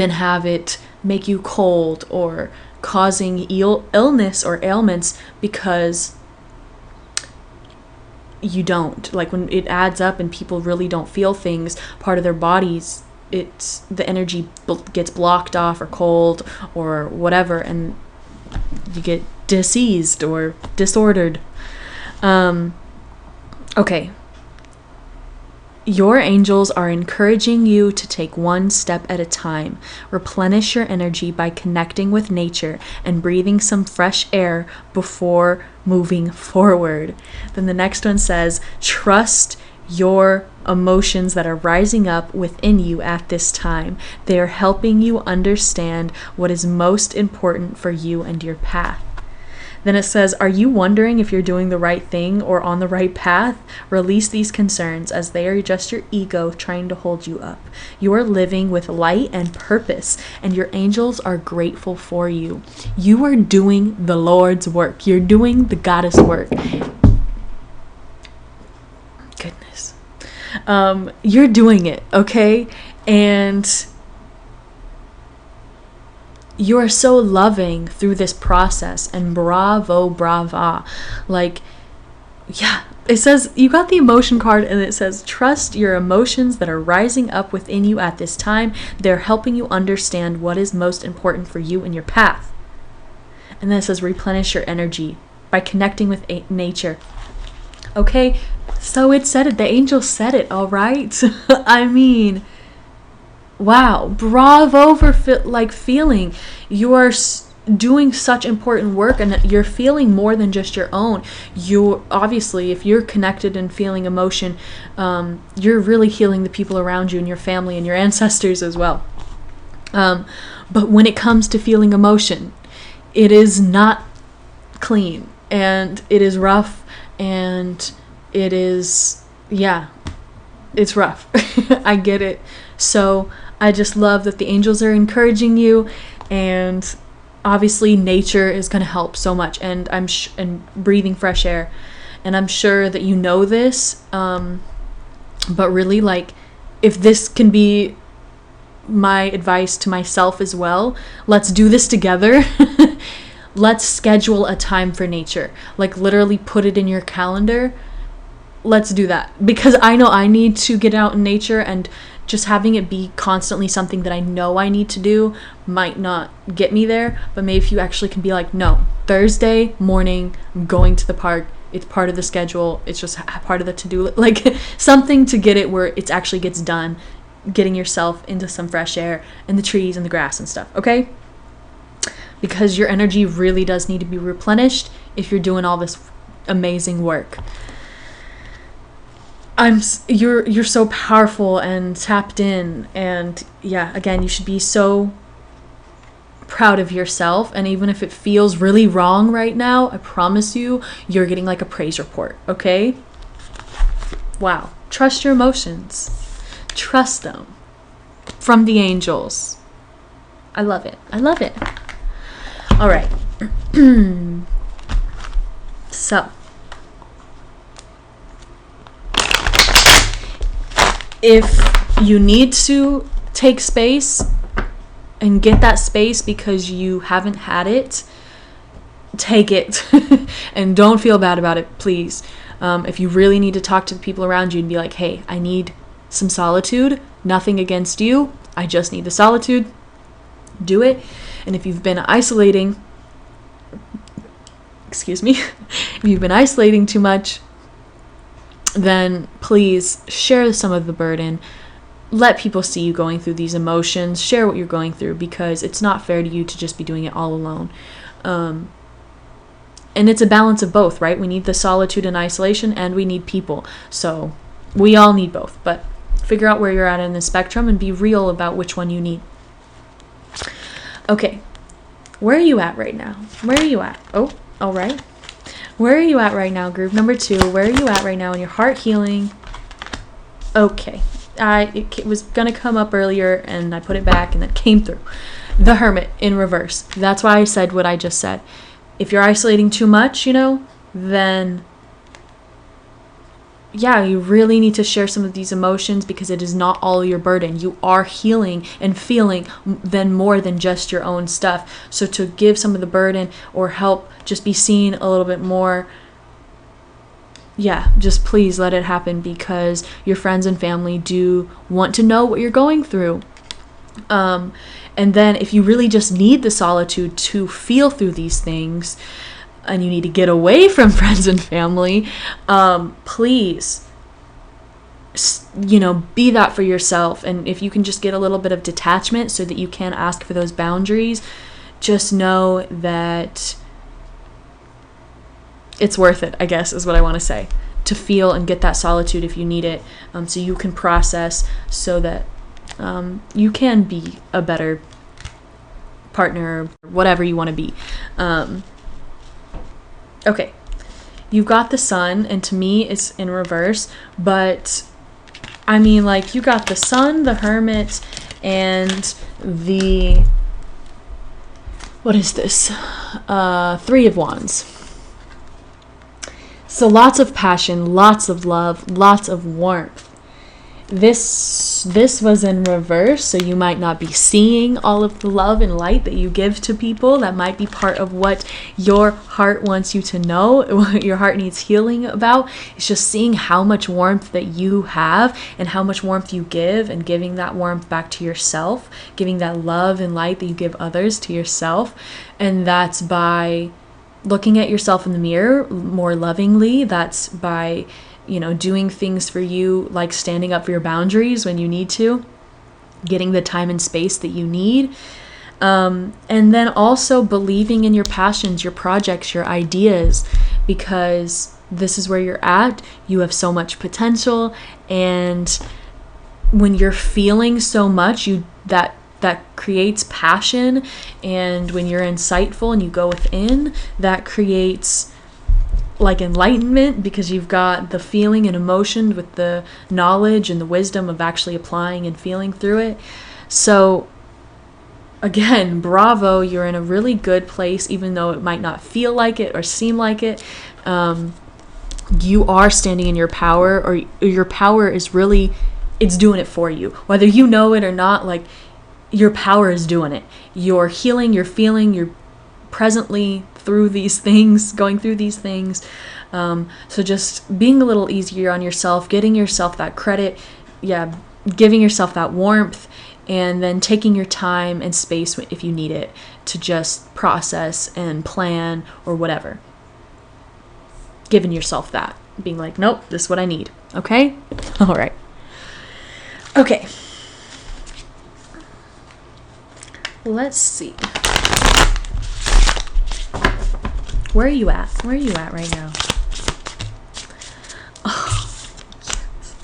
have it make you cold or causing illness or ailments because you don't. Like when it adds up and people really don't feel things, part of their bodies, it's the energy gets blocked off or cold or whatever, and you get diseased or disordered. Okay. Your angels are encouraging you to take one step at a time. Replenish your energy by connecting with nature and breathing some fresh air before moving forward. Then the next one says, trust your emotions that are rising up within you at this time. They are helping you understand what is most important for you and your path. Then it says, are you wondering if you're doing the right thing or on the right path? Release these concerns, as they are just your ego trying to hold you up. You are living with light and purpose, and your angels are grateful for you. You are doing the Lord's work. You're doing the goddess work. Goodness. You're doing it, okay? And you are so loving through this process, and brava. Like, yeah, it says, you got the emotion card, and it says, trust your emotions that are rising up within you at this time. They're helping you understand what is most important for you in your path. And then it says, replenish your energy by connecting with nature. Okay, so it said it. The angel said it, all right? I mean, wow, bravo for feeling. You are doing such important work, and you're feeling more than just your own. You obviously, if you're connected and feeling emotion, you're really healing the people around you and your family and your ancestors as well. But when it comes to feeling emotion, it is not clean, and it is rough, and it is, yeah, it's rough. I get it. So I just love that the angels are encouraging you, and obviously nature is going to help so much, and and breathing fresh air. And I'm sure that you know this, but really, like, if this can be my advice to myself as well, let's do this together. Let's schedule a time for nature. Like, literally put it in your calendar. Let's do that, because I know I need to get out in nature, and just having it be constantly something that I know I need to do might not get me there. But maybe if you actually can be like, no, Thursday morning, I'm going to the park. It's part of the schedule. It's just part of the to-do list. Like, something to get it where it actually gets done, getting yourself into some fresh air and the trees and the grass and stuff, okay? Because your energy really does need to be replenished if you're doing all this amazing work. You're so powerful and tapped in, and yeah, again, you should be so proud of yourself. And even if it feels really wrong right now, I promise you, you're getting like a praise report, okay? Wow. Trust your emotions. Trust them from the angels. I love it. I love it. All right. So, if you need to take space and get that space because you haven't had it, take it. And don't feel bad about it, please. If you really need to talk to the people around you and be like, hey, I need some solitude, nothing against you, I just need the solitude, do it. And if you've been isolating, if you've been isolating too much, then please share some of the burden. Let people see you going through these emotions. Share what you're going through, because it's not fair to you to just be doing it all alone. And it's a balance of both, right? We need the solitude and isolation, and we need people. So we all need both. But figure out where you're at in the spectrum and be real about which one you need. Okay. Where are you at right now? Where are you at? Oh, all right. Where are you at right now, group number 2? Where are you at right now in your heart healing? Okay. It was going to come up earlier, and I put it back, and it came through. The Hermit in reverse. That's why I said what I just said. If you're isolating too much, then yeah, you really need to share some of these emotions because it is not all your burden. You are healing and feeling then more than just your own stuff. So to give some of the burden or help just be seen a little bit more, yeah, just please let it happen because your friends and family do want to know what you're going through. And then if you really just need the solitude to feel through these things, and you need to get away from friends and family, please, be that for yourself. And if you can just get a little bit of detachment so that you can ask for those boundaries, just know that it's worth it, I guess, is what I want to say, to feel and get that solitude if you need it, so you can process, so that you can be a better partner, whatever you want to be. Okay, you've got the sun, and to me it's in reverse, but I mean, like, you got the sun, the hermit, and the, what is this? Three of Wands. So lots of passion, lots of love, lots of warmth. This was in reverse, so you might not be seeing all of the love and light that you give to people. That might be part of what your heart wants you to know, what your heart needs healing about. It's just seeing how much warmth that you have and how much warmth you give, and giving that warmth back to yourself, giving that love and light that you give others to yourself. And that's by looking at yourself in the mirror more lovingly. That's by doing things for you, like standing up for your boundaries when you need to, getting the time and space that you need. And then also believing in your passions, your projects, your ideas, because this is where you're at. You have so much potential. And when you're feeling so much, that creates passion. And when you're insightful and you go within, that creates like enlightenment, because you've got the feeling and emotion with the knowledge and the wisdom of actually applying and feeling through it. So again, bravo, you're in a really good place, even though it might not feel like it or seem like it. You are standing in your power, or your power is really, it's doing it for you. Whether you know it or not, like, your power is doing it. You're healing, you're feeling, you're presently through these things, going through these things. So just being a little easier on yourself, getting yourself that credit, giving yourself that warmth, and then taking your time and space if you need it to just process and plan or whatever. Giving yourself that, being like, nope, this is what I need. Okay? All right. Okay. Let's see. Where are you at? Where are you at right now? Oh, yes.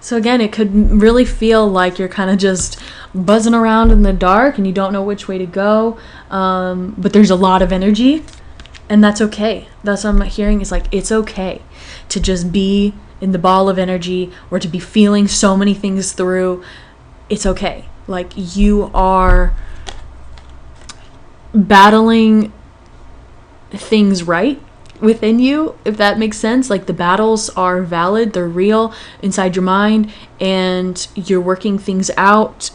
So again, it could really feel like you're kind of just buzzing around in the dark and you don't know which way to go. But there's a lot of energy, and that's okay. That's what I'm hearing, is like, it's okay to just be in the ball of energy, or to be feeling so many things through. It's okay. Like, you are battling things right within you, if that makes sense. Like, the battles are valid, they're real inside your mind, and you're working things out.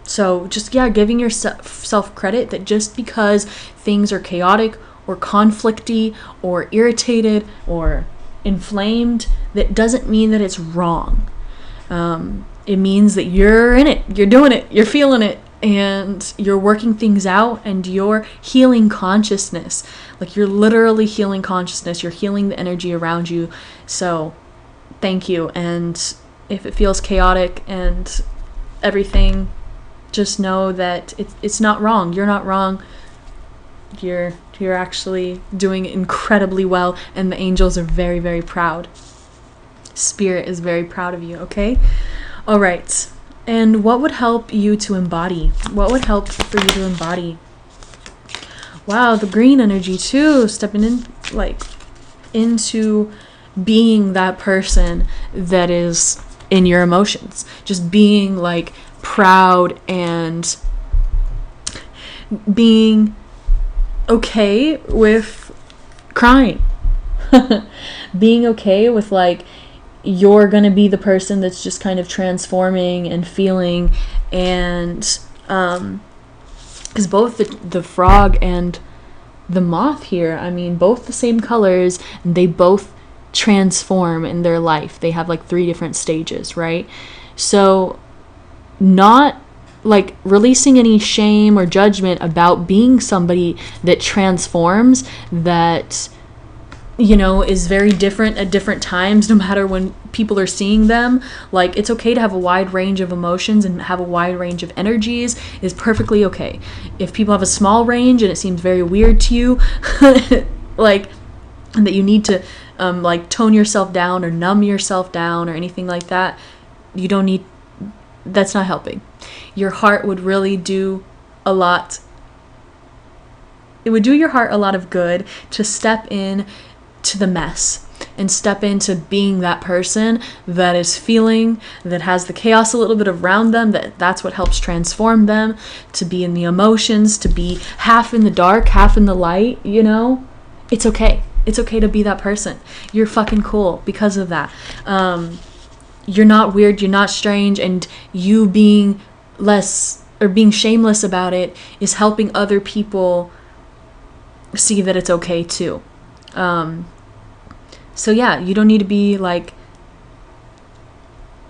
So just, giving yourself credit that just because things are chaotic or conflicty or irritated or inflamed, that doesn't mean that it's wrong. It means that you're in it, you're doing it, you're feeling it, and you're working things out, and you're healing consciousness. Like, you're literally healing consciousness. You're healing the energy around you. So thank you. And if it feels chaotic and everything, just know that it's not wrong. You're not wrong. You're actually doing incredibly well, and the angels are very, very proud. Spirit is very proud of you, okay? All right. And what would help you to embody? What would help for you to embody? Wow, the green energy too, stepping in, like, into being that person that is in your emotions. Just being, like, proud and being okay with crying. Being okay with like, you're going to be the person that's just kind of transforming and feeling, and because both the frog and the moth here, I mean, both the same colors, and they both transform in their life. They have like 3 different stages, right? So not like releasing any shame or judgment about being somebody that transforms, that, you know, is very different at different times, no matter when people are seeing them. Like, it's okay to have a wide range of emotions and have a wide range of energies, is perfectly okay. If people have a small range and it seems very weird to you, like, and that you need to like tone yourself down or numb yourself down or anything like that, you don't need, that's not helping. Your heart would really do a lot. It would do your heart a lot of good to step in to the mess and step into being that person that is feeling, that has the chaos a little bit around them, that's what helps transform them, to be in the emotions, to be half in the dark, half in the light, you know? It's okay. It's okay to be that person. You're fucking cool because of that. You're not weird, you're not strange, and you being less or being shameless about it is helping other people see that it's okay too. So yeah, you don't need to be like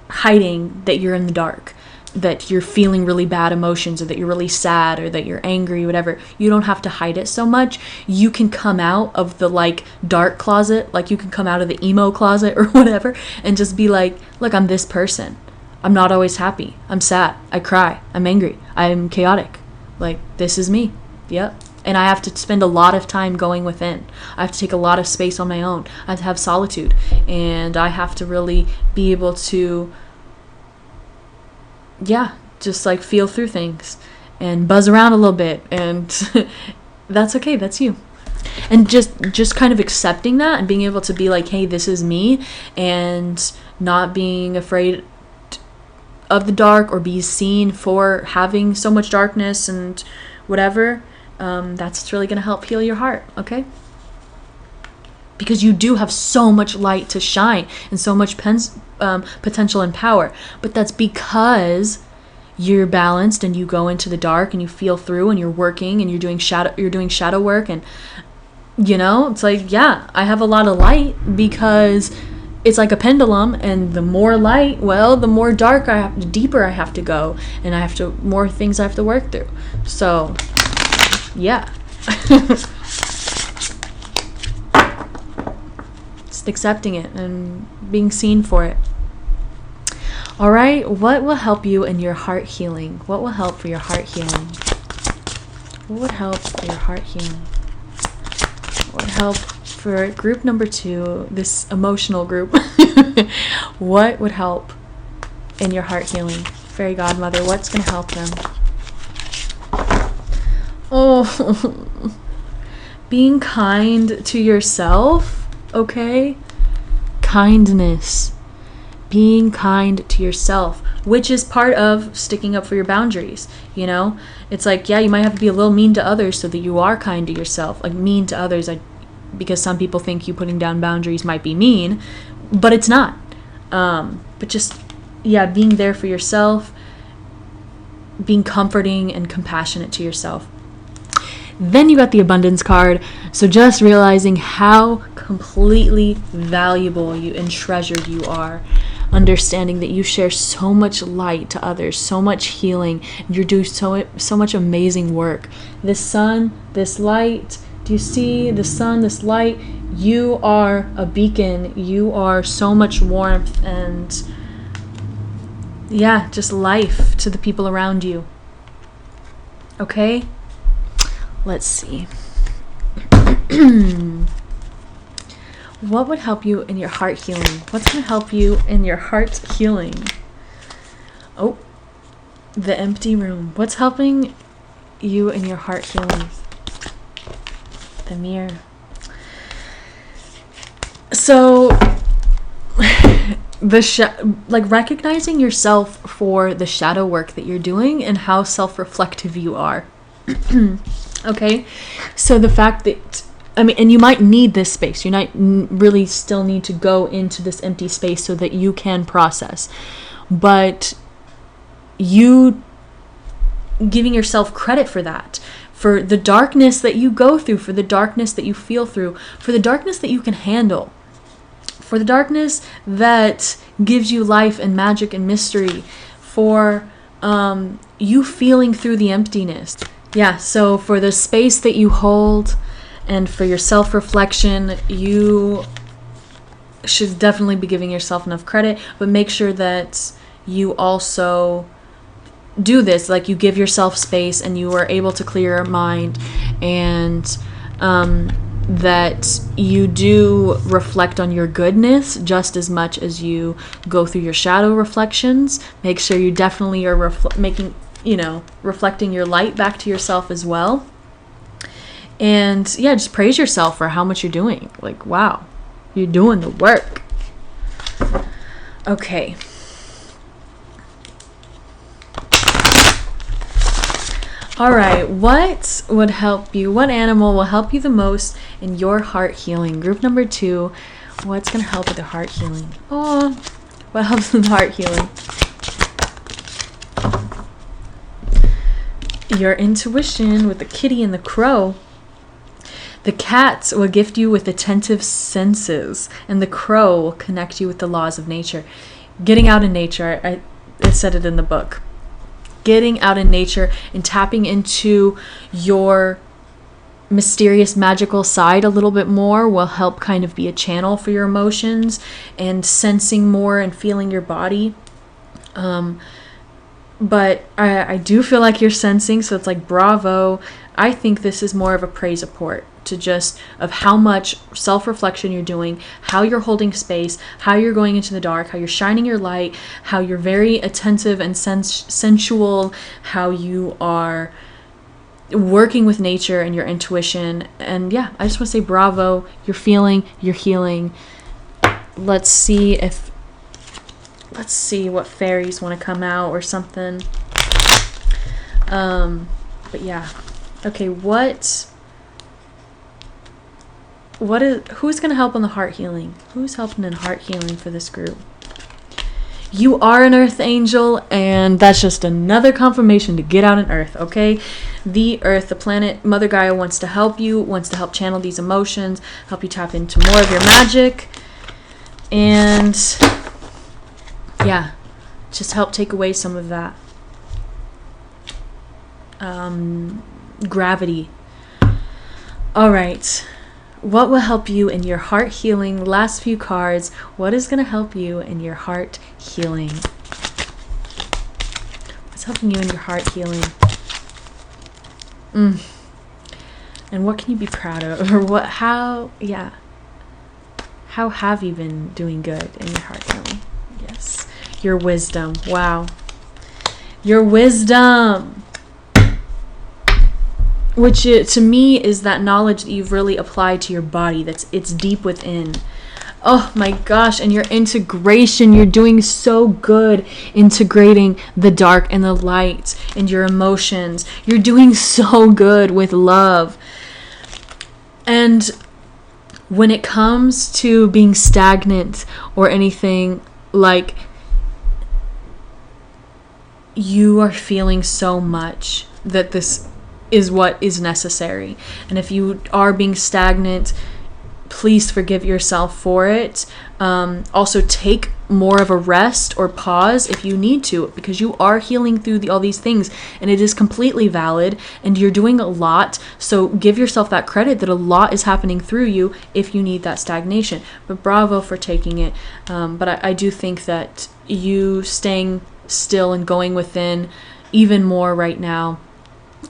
hiding that you're in the dark, that you're feeling really bad emotions, or that you're really sad, or that you're angry, whatever. You don't have to hide it so much. You can come out of the like dark closet, like you can come out of the emo closet or whatever, and just be like, look, I'm this person. I'm not always happy. I'm sad. I cry. I'm angry. I'm chaotic. Like, this is me. Yep. And I have to spend a lot of time going within. I have to take a lot of space on my own. I have to have solitude. And I have to really be able to, yeah, just like feel through things and buzz around a little bit. And that's okay. That's you. And just kind of accepting that and being able to be like, hey, this is me, and not being afraid of the dark or be seen for having so much darkness and whatever. That's what's really going to help heal your heart, okay? Because you do have so much light to shine and so much potential and power. But that's because you're balanced and you go into the dark and you feel through and you're working and you're doing shadow work. And, you know, it's like, yeah, I have a lot of light because it's like a pendulum, and the more light, well, the more dark deeper I have to go, and more things I have to work through. So, yeah. Just accepting it and being seen for it. All right, what will help you in your heart healing? What will help for your heart healing? What would help for your heart healing? What would help for group number 2, this emotional group? What would help in your heart healing? Fairy godmother, what's going to help them? Oh, being kind to yourself, okay? Kindness. Being kind to yourself, which is part of sticking up for your boundaries, you know? It's like, yeah, you might have to be a little mean to others so that you are kind to yourself. Like, mean to others, because some people think you putting down boundaries might be mean, but it's not. But just, yeah, being there for yourself, being comforting and compassionate to yourself. Then you got the abundance card. So just realizing how completely valuable and treasured you are. Understanding that you share so much light to others, so much healing. You're doing so much amazing work. This sun, this light, do you see the sun, this light? You are a beacon. You are so much warmth and, yeah, just life to the people around you. Okay? Let's see. What would help you in your heart healing? What's going to help you in your heart healing? Oh, the empty room. What's helping you in your heart healing? The mirror. So, like recognizing yourself for the shadow work that you're doing and how self-reflective you are. Okay, so the fact that I mean, and you might need this space. You might really still need to go into this empty space so that you can process. But you giving yourself credit for that, for the darkness that you go through, for the darkness that you feel through, for the darkness that you can handle, for the darkness that gives you life and magic and mystery, for you feeling through the emptiness. Yeah, so for the space that you hold and for your self-reflection, you should definitely be giving yourself enough credit, but make sure that you also do this, like you give yourself space and you are able to clear your mind, and that you do reflect on your goodness just as much as you go through your shadow reflections. Make sure you definitely are reflecting your light back to yourself as well. And yeah, just praise yourself for how much you're doing. Like, wow, you're doing the work. Okay. All right, what would help you? What animal will help you the most in your heart healing? Group number 2, what's going to help with the heart healing? Oh, what helps with heart healing? Your intuition with the kitty and the crow. The cat will gift you with attentive senses, and the crow will connect you with the laws of nature. Getting out in nature, I said it in the book. Getting out in nature and tapping into your mysterious, magical side a little bit more will help kind of be a channel for your emotions and sensing more and feeling your body. But I do feel like you're sensing, so it's like, bravo. I think this is more of a praise report to just of how much self-reflection you're doing, how you're holding space, how you're going into the dark, how you're shining your light, how you're very attentive and sensual, how you are working with nature and your intuition. And yeah, I just want to say bravo. You're feeling, you're healing. Let's see what fairies want to come out or something. But yeah. Okay, who's going to help on the heart healing? Who's helping in heart healing for this group? You are an earth angel, and that's just another confirmation to get out on earth, okay? The earth, the planet, Mother Gaia wants to help you, wants to help channel these emotions, help you tap into more of your magic, and yeah, just help take away some of that gravity. All right. What will help you in your heart healing? Last few cards. What is going to help you in your heart healing? What's helping you in your heart healing? And what can you be proud of? Or how have you been doing good in your heart healing? Yes. Your wisdom. Wow. Your wisdom. Which to me is that knowledge that you've really applied to your body. It's deep within. Oh my gosh, and your integration, you're doing so good integrating the dark and the light and your emotions. You're doing so good with love. And when it comes to being stagnant or anything, like, you are feeling so much that this is what is necessary. And if you are being stagnant, please forgive yourself for it. Also take more of a rest or pause if you need to, because you are healing through all these things, and it is completely valid, and you're doing a lot. So give yourself that credit that a lot is happening through you if you need that stagnation. But bravo for taking it. But I do think that you staying still and going within even more right now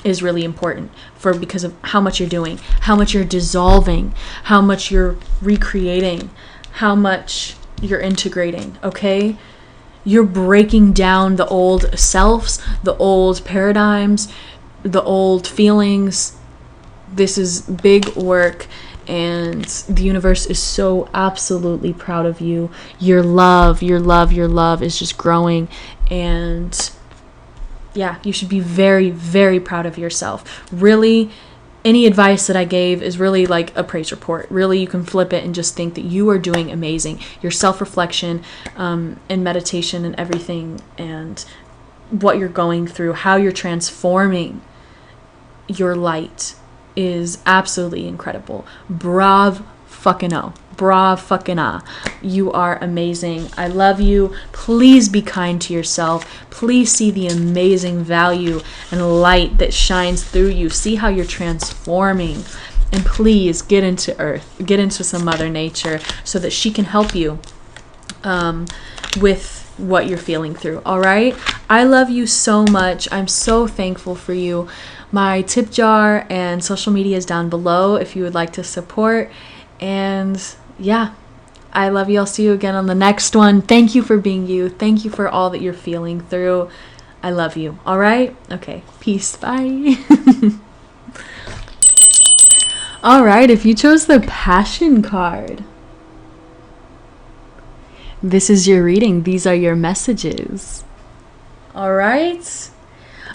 is really important because of how much you're doing, how much you're dissolving, how much you're recreating, how much you're integrating, okay? You're breaking down the old selves, the old paradigms, the old feelings. This is big work, and the universe is so absolutely proud of you. Your love is just growing, and yeah, you should be very, very proud of yourself. Really any advice that I gave is really like a praise report. Really, you can flip it and just think that you are doing amazing. Your self-reflection and meditation and everything, and what you're going through, how you're transforming your light is absolutely incredible. Brav fucking oh. Brav fucking ah. You are amazing. I love you. Please be kind to yourself. Please see the amazing value and light that shines through you. See how you're transforming. And please get into earth. Get into some Mother Nature so that she can help you with what you're feeling through. All right? I love you so much. I'm so thankful for you. My tip jar and social media is down below if you would like to support. And yeah, I love you. I'll see you again on the next one. Thank you for being you. Thank you for all that you're feeling through. I love you. All right? Okay. Peace. Bye. All right. If you chose the Passion card, this is your reading. These are your messages. All right?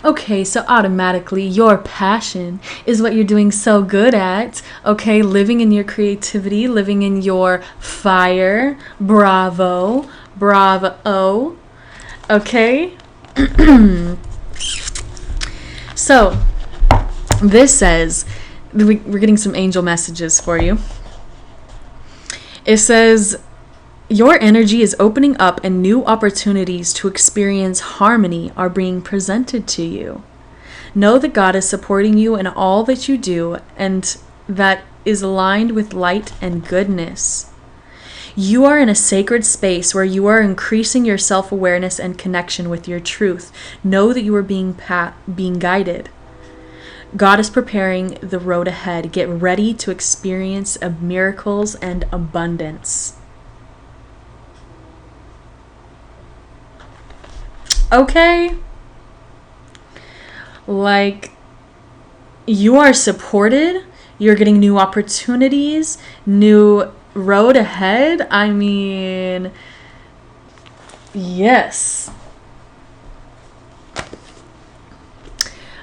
Okay, so automatically your passion is what you're doing so good at. Okay, living in your creativity, living in your fire. Bravo. Bravo. Okay. So, this says, we're getting some angel messages for you. It says, your energy is opening up and new opportunities to experience harmony are being presented to you. Know that God is supporting you in all that you do and that is aligned with light and goodness. You are in a sacred space where you are increasing your self-awareness and connection with your truth. Know that you are being guided. God is preparing the road ahead. Get ready to experience miracles and abundance. Okay, like, you are supported, you're getting new opportunities, new road ahead. I mean, yes.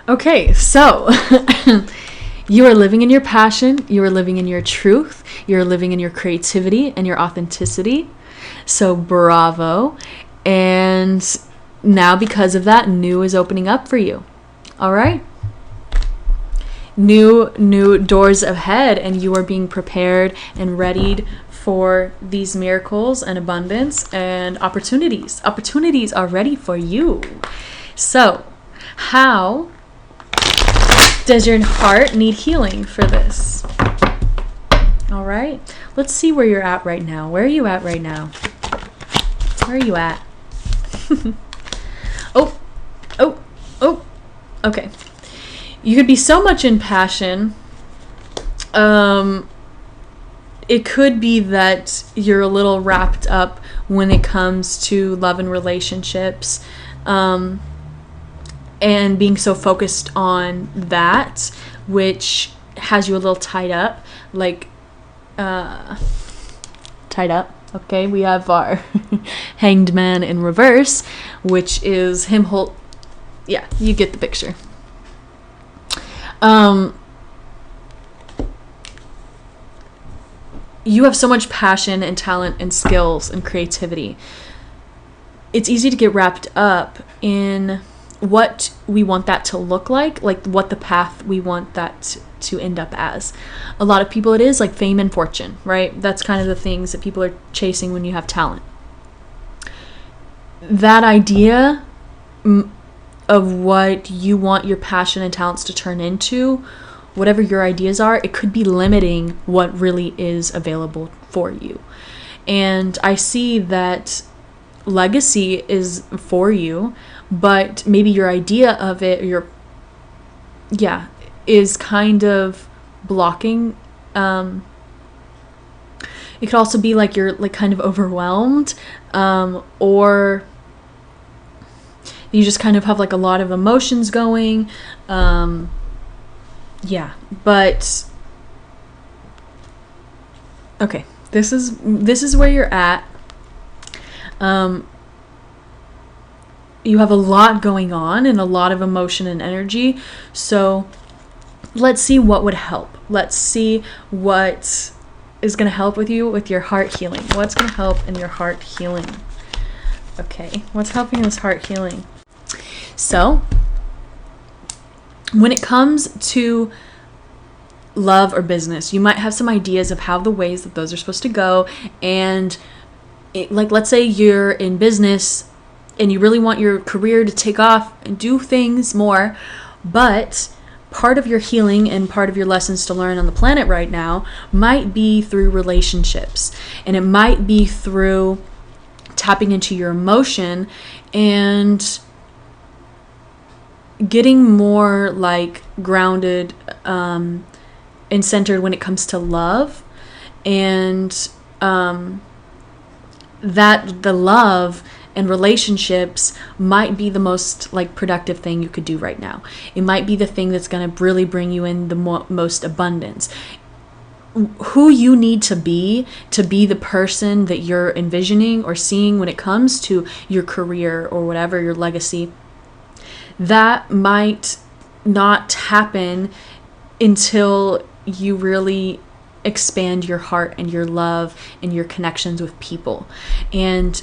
Okay, so you are living in your passion, you are living in your truth, you're living in your creativity and your authenticity. So bravo. And now, because of that, new is opening up for you. All right? New doors ahead, and you are being prepared and readied for these miracles and abundance and opportunities. Opportunities are ready for you. So, how does your heart need healing for this? All right? Let's see where you're at right now. Where are you at right now? Where are you at? Oh, okay. You could be so much in passion. It could be that you're a little wrapped up when it comes to love and relationships, and being so focused on that, which has you a little tied up, like, tied up. Okay, we have our Hanged Man in reverse, which is him yeah, you get the picture. You have so much passion and talent and skills and creativity. It's easy to get wrapped up in what we want that to look like what the path we want that to end up as. A lot of people, it is like fame and fortune, right? That's kind of the things that people are chasing when you have talent. That idea of what you want your passion and talents to turn into, whatever your ideas are, it could be limiting what really is available for you. And I see that legacy is for you, but maybe your idea of it, is kind of blocking. It could also be like you're like kind of overwhelmed, or you just kind of have like a lot of emotions going. But okay, this is where you're at. You have a lot going on and a lot of emotion and energy, so let's see what would help. Let's see what is going to help with you with your heart healing. What's going to help in your heart healing? Okay, what's helping this heart healing? So, when it comes to love or business, you might have some ideas of how the ways that those are supposed to go. And let's say you're in business and you really want your career to take off and do things more, but part of your healing and part of your lessons to learn on the planet right now might be through relationships. And it might be through tapping into your emotion and getting more like grounded and centered when it comes to love, and that the love and relationships might be the most like productive thing you could do right now. It might be the thing that's going to really bring you in the most abundance. Who you need to be the person that you're envisioning or seeing when it comes to your career or whatever, your legacy, that might not happen until you really expand your heart and your love and your connections with people. And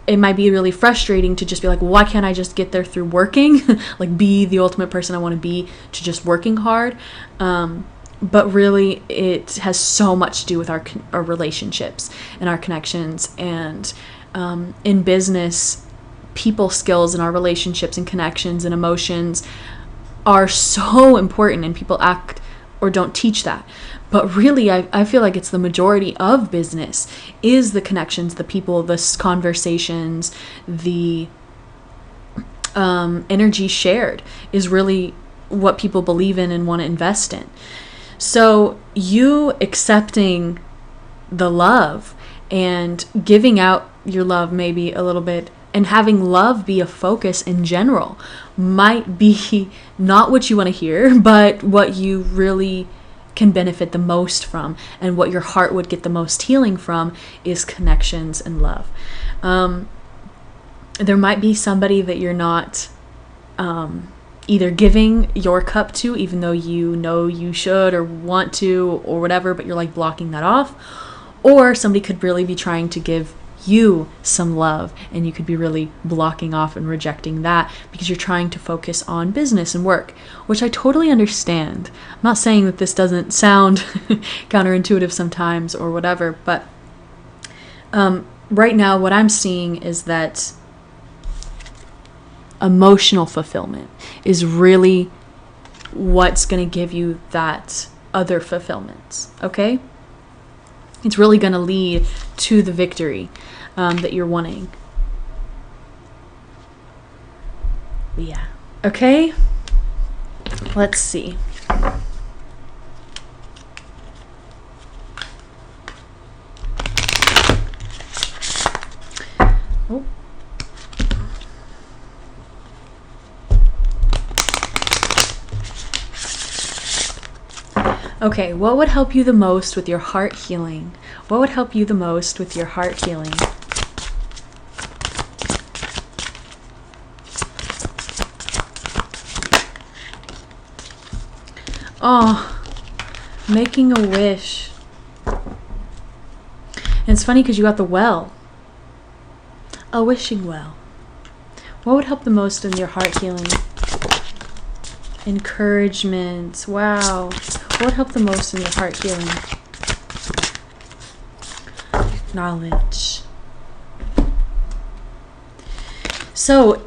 it might be really frustrating to just be like, why can't I just get there through working? Like, be the ultimate person I want to be to just working hard. But really, it has so much to do with our relationships and our connections. And in business, people skills and our relationships and connections and emotions are so important, and people act or don't teach that. But really, I feel like it's the majority of business is the connections, the people, the conversations, the energy shared is really what people believe in and want to invest in. So you accepting the love and giving out your love maybe a little bit, and having love be a focus in general might be not what you want to hear, but what you really can benefit the most from, and what your heart would get the most healing from is connections and love. There might be somebody that you're not either giving your cup to, even though you know you should or want to or whatever, but you're like blocking that off. Or somebody could really be trying to give you some love, and you could be really blocking off and rejecting that because you're trying to focus on business and work, which I totally understand. I'm not saying that this doesn't sound counterintuitive sometimes or whatever, but right now what I'm seeing is that emotional fulfillment is really what's going to give you that other fulfillments, okay? It's really going to lead to the victory that you're wanting. Yeah. Okay? Let's see. Oh. Okay, what would help you the most with your heart healing? What would help you the most with your heart healing? Oh, making a wish. And it's funny because you got the well. A wishing well. What would help the most in your heart healing? Encouragement. Wow. What would help the most in your heart healing? Knowledge. So,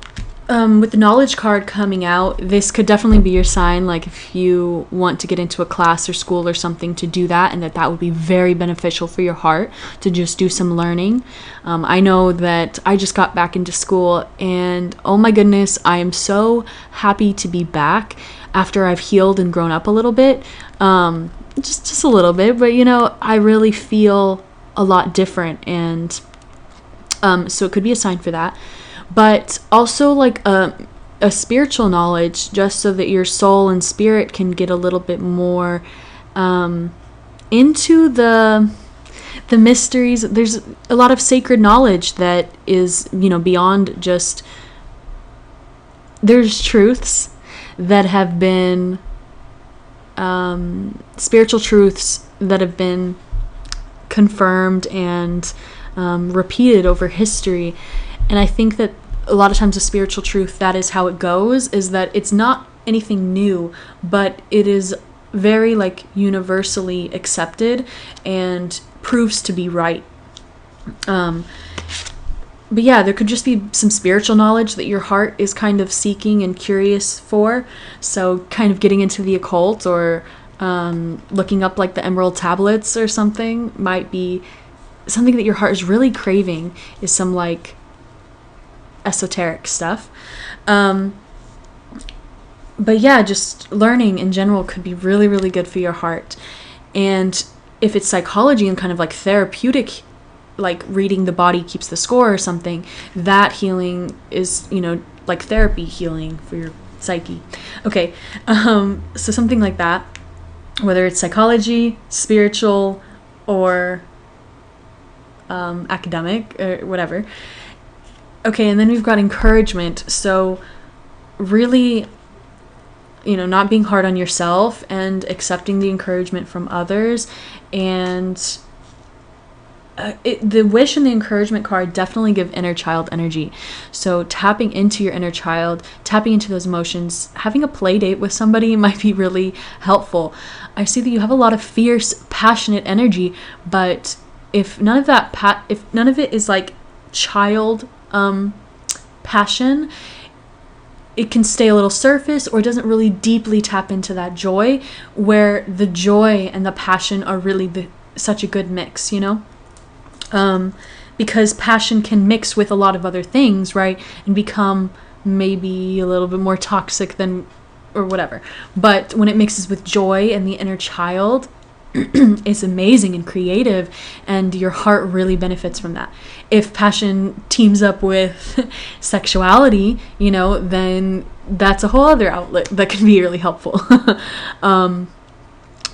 with the knowledge card coming out, this could definitely be your sign, like if you want to get into a class or school or something, to do that, and that would be very beneficial for your heart to just do some learning. I know that I just got back into school, and oh my goodness, I am so happy to be back after I've healed and grown up a little bit. Just a little bit, but I really feel a lot different, and so it could be a sign for that. But also like a spiritual knowledge, just so that your soul and spirit can get a little bit more into the mysteries. There's a lot of sacred knowledge that is, beyond just, there's truths that have been spiritual truths that have been confirmed and repeated over history. And I think that a lot of times a spiritual truth, that is how it goes, is that it's not anything new, but it is very like universally accepted and proves to be right. But yeah, there could just be some spiritual knowledge that your heart is kind of seeking and curious for. So kind of getting into the occult or looking up like the emerald tablets or something might be something that your heart is really craving, is some like esoteric stuff. But yeah, just learning in general could be really, really good for your heart. And if it's psychology and kind of like therapeutic, like reading The Body Keeps the Score or something, that healing is, like therapy healing for your psyche. Okay, so something like that, whether it's psychology, spiritual, or academic, or whatever. Okay, and then we've got encouragement. So really, not being hard on yourself and accepting the encouragement from others. And the wish and the encouragement card definitely give inner child energy. So tapping into your inner child, tapping into those emotions, having a play date with somebody might be really helpful. I see that you have a lot of fierce, passionate energy, but if none of that, if none of it is like child passion, it can stay a little surface, or it doesn't really deeply tap into that joy, where the joy and the passion are really such a good mix, because passion can mix with a lot of other things, right, and become maybe a little bit more toxic than, or whatever. But when it mixes with joy and the inner child, it's amazing and creative, and your heart really benefits from that. If passion teams up with sexuality, then that's a whole other outlet that can be really helpful.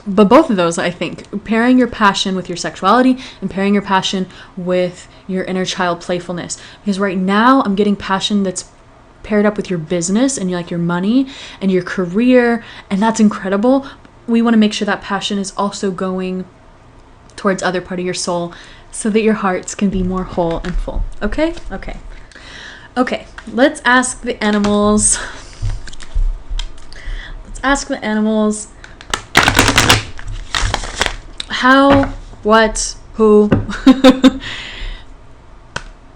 But both of those, I think, pairing your passion with your sexuality and pairing your passion with your inner child playfulness. Because right now I'm getting passion that's paired up with your business and your money and your career, and that's incredible. We want to make sure that passion is also going towards other part of your soul so that your hearts can be more whole and full. Okay? Okay, let's ask the animals. How, what, who?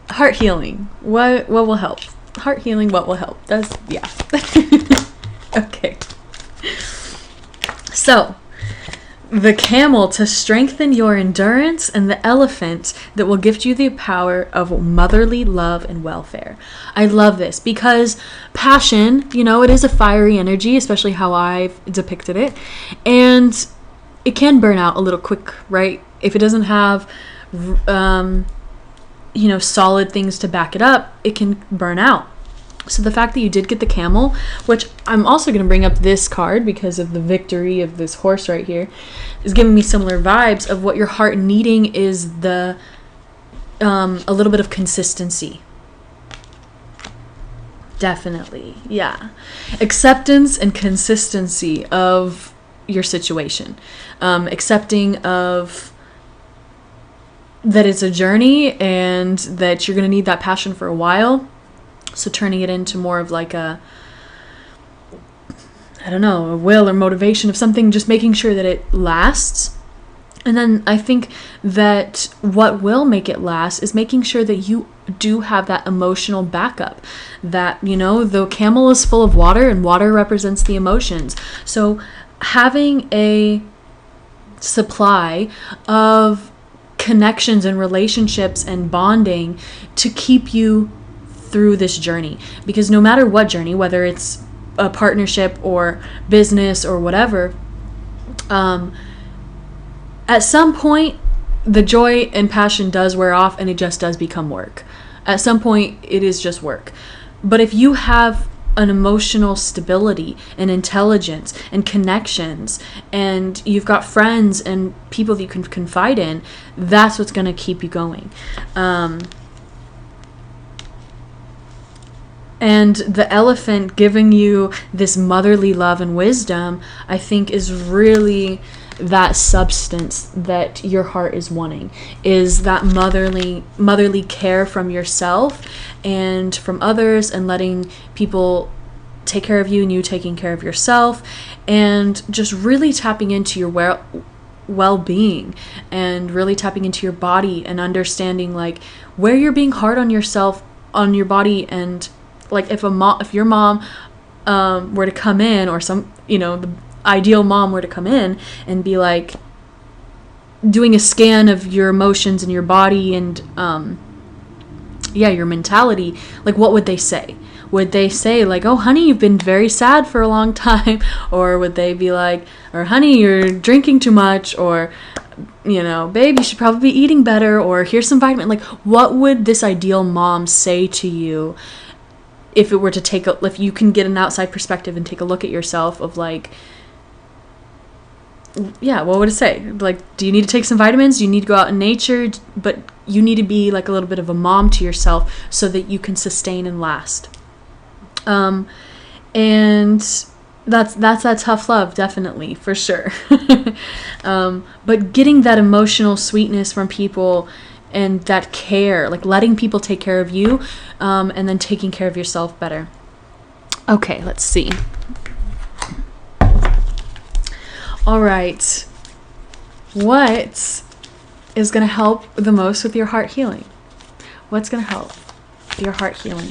Heart healing. What will help? Heart healing, what will help? Yeah. Okay. So, the camel to strengthen your endurance, and the elephant that will gift you the power of motherly love and welfare. I love this because passion, it is a fiery energy, especially how I've depicted it. And it can burn out a little quick, right? If it doesn't have, solid things to back it up, it can burn out. So the fact that you did get the camel, which I'm also going to bring up this card because of the victory of this horse right here, is giving me similar vibes of what your heart needing is a little bit of consistency. Definitely, yeah. Acceptance and consistency of your situation. Accepting of that it's a journey and that you're going to need that passion for a while. So turning it into more of like a will or motivation of something, just making sure that it lasts. And then I think that what will make it last is making sure that you do have that emotional backup. That, the camel is full of water, and water represents the emotions. So having a supply of connections and relationships and bonding to keep you through this journey, because no matter what journey, whether it's a partnership or business or whatever, at some point the joy and passion does wear off, and it just does become work. At some point it is just work. But if you have an emotional stability and intelligence and connections, and you've got friends and people that you can confide in, that's what's going to keep you going. And the elephant giving you this motherly love and wisdom, I think, is really that substance that your heart is wanting, is that motherly care from yourself and from others, and letting people take care of you and you taking care of yourself, and just really tapping into your well-being, and really tapping into your body and understanding like where you're being hard on yourself, on your body. And like if your mom were to come in, or some, the ideal mom were to come in and be like doing a scan of your emotions and your body and your mentality, like what would they say? Would they say like, oh honey, you've been very sad for a long time? Or would they be like, or honey, you're drinking too much? Or babe, you should probably be eating better, or here's some vitamin. Like, what would this ideal mom say to you if it were to if you can get an outside perspective and take a look at yourself of like, yeah, what would it say? Like, do you need to take some vitamins? Do you need to go out in nature? But you need to be like a little bit of a mom to yourself so that you can sustain and last. And that's that tough love, definitely, for sure. But getting that emotional sweetness from people and that care, like letting people take care of you, and then taking care of yourself better. Okay, let's see. All right. What is going to help the most with your heart healing? What's going to help your heart healing?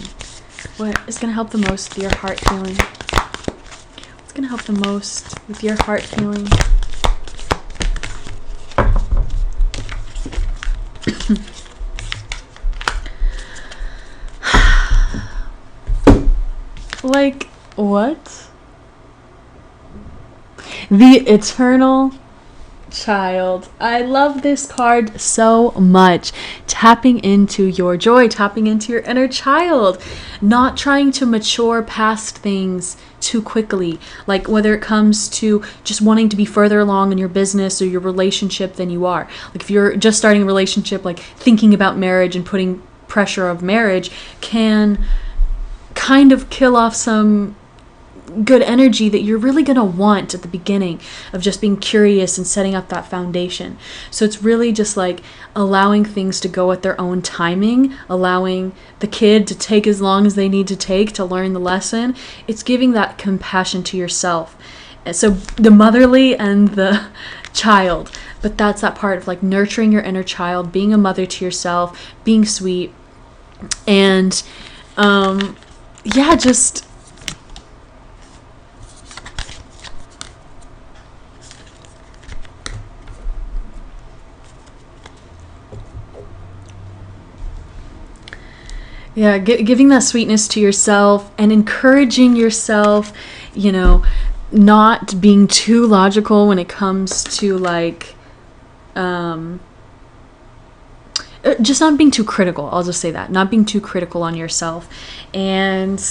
What is going to help the most with your heart healing? What's going to help the most with your heart healing? Like, what? The Eternal Child. I love this card so much. Tapping into your joy, tapping into your inner child, not trying to mature past things too quickly. Like whether it comes to just wanting to be further along in your business or your relationship than you are. Like if you're just starting a relationship, like thinking about marriage and putting pressure of marriage can kind of kill off some good energy that you're really going to want at the beginning of just being curious and setting up that foundation. So it's really just like allowing things to go at their own timing, allowing the kid to take as long as they need to take to learn the lesson. It's giving that compassion to yourself. So the motherly and the child, but that's that part of like nurturing your inner child, being a mother to yourself, being sweet, and just giving that sweetness to yourself and encouraging yourself, not being too logical when it comes to like, just not being too critical. I'll just say that. Not being too critical on yourself. And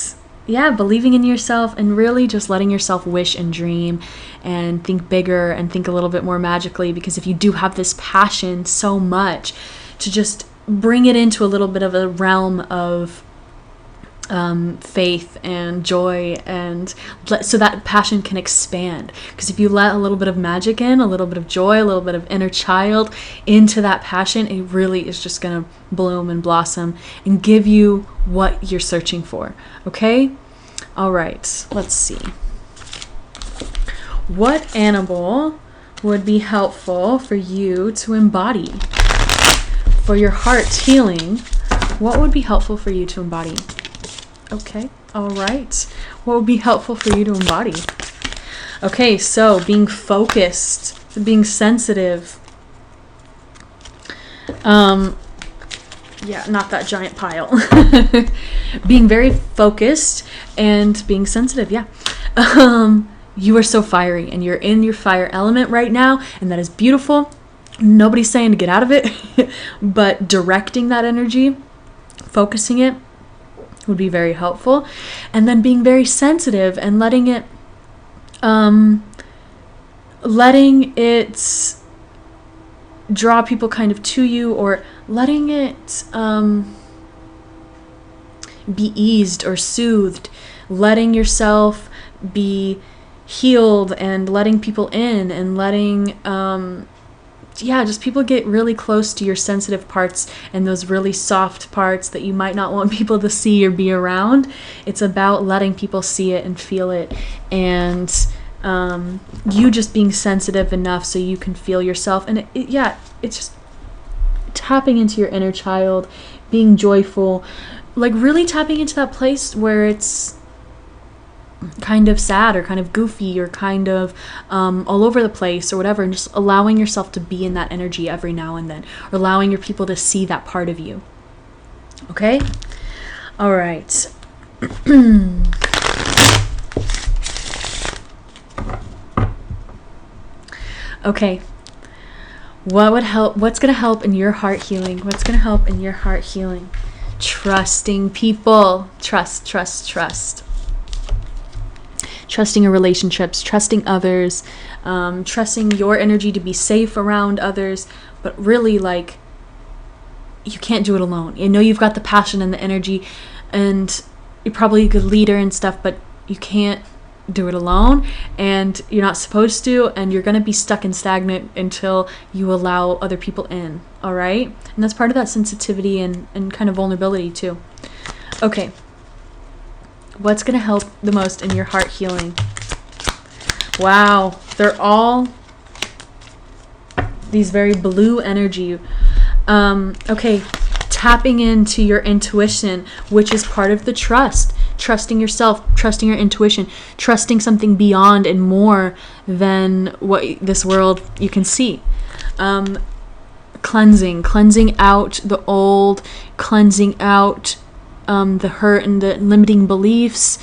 believing in yourself and really just letting yourself wish and dream and think bigger and think a little bit more magically, because if you do have this passion so much, to just bring it into a little bit of a realm of faith and joy, and so that passion can expand. Because if you let a little bit of magic in, a little bit of joy, a little bit of inner child into that passion, it really is just going to bloom and blossom and give you what you're searching for. Okay? All right. Let's see. What animal would be helpful for you to embody? For your heart's healing, what would be helpful for you to embody? Okay, all right. What would be helpful for you to embody? Okay, so being focused, being sensitive. Not that giant pile. Being very focused and being sensitive, you are so fiery and you're in your fire element right now, and that is beautiful. Nobody's saying to get out of it, but directing that energy, focusing it, would be very helpful. And then being very sensitive and letting it draw people kind of to you, or letting it be eased or soothed, letting yourself be healed, and letting people in, and letting just people get really close to your sensitive parts and those really soft parts that you might not want people to see or be around. It's about letting people see it and feel it, and you just being sensitive enough so you can feel yourself. And it's just tapping into your inner child, being joyful, like really tapping into that place where it's kind of sad or kind of goofy or kind of all over the place or whatever, and just allowing yourself to be in that energy every now and then, or allowing your people to see that part of you. Okay? All right. Okay. What would help? What's going to help in your heart healing? What's going to help in your heart healing? Trusting people. Trust. Trusting in relationships, trusting others, trusting your energy to be safe around others, but really, like, you can't do it alone. You know, you've got the passion and the energy, and you're probably a good leader and stuff, but you can't do it alone, and you're not supposed to, and you're going to be stuck and stagnant until you allow other people in, all right? And that's part of that sensitivity and kind of vulnerability too. Okay. What's going to help the most in your heart healing? Wow, they're all these very blue energy. Okay, tapping into your intuition, which is part of the trust. Trusting yourself, trusting your intuition, trusting something beyond and more than what this world you can see. Cleansing out the old, cleansing out the hurt and the limiting beliefs,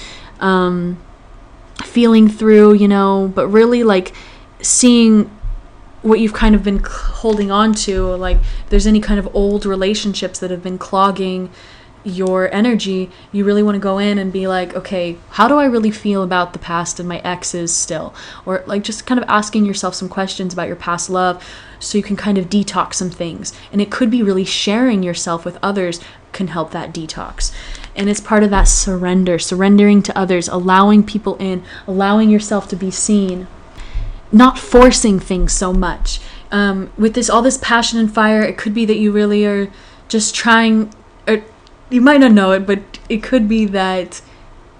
feeling through, but really like seeing what you've kind of been holding on to, like if there's any kind of old relationships that have been clogging your energy, you really want to go in and be like, okay, how do I really feel about the past and my exes still? Or like just kind of asking yourself some questions about your past love so you can kind of detox some things. And it could be really sharing yourself with others can help that detox. And it's part of that surrendering to others, allowing people in, allowing yourself to be seen, not forcing things so much. With all this passion and fire, it could be that you really are just trying, or you might not know it, but it could be that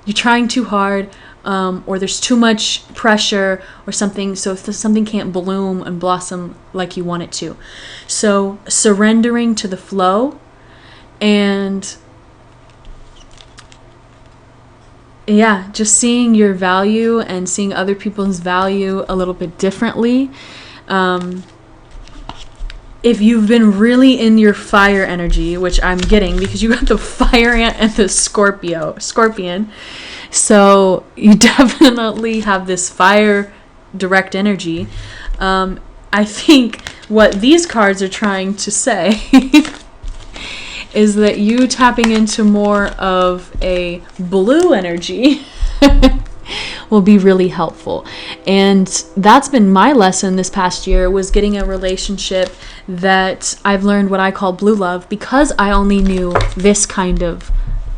you're trying too hard, or there's too much pressure or something, so something can't bloom and blossom like you want it to. So surrendering to the flow, and just seeing your value and seeing other people's value a little bit differently. If you've been really in your fire energy, which I'm getting because you got the fire ant and the scorpion, so you definitely have this fire direct energy. I think what these cards are trying to say is that you tapping into more of a blue energy will be really helpful. And that's been my lesson this past year, was getting a relationship that I've learned what I call blue love, because I only knew this kind of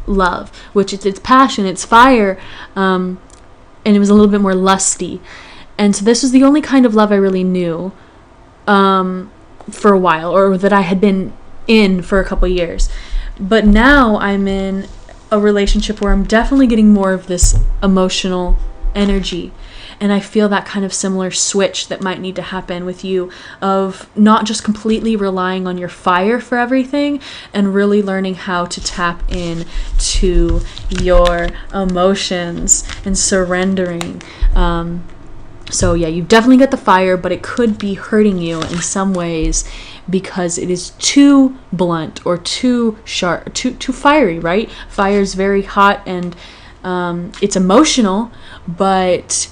love, which it's passion, it's fire, and it was a little bit more lusty. And so this was the only kind of love I really knew for a while, or that I had been in for a couple years. But now I'm in a relationship where I'm definitely getting more of this emotional energy, and I feel that kind of similar switch that might need to happen with you, of not just completely relying on your fire for everything, and really learning how to tap in to your emotions and surrendering. So you've definitely got the fire, but it could be hurting you in some ways because it is too blunt or too sharp, too fiery, right? Fire is very hot, and it's emotional, and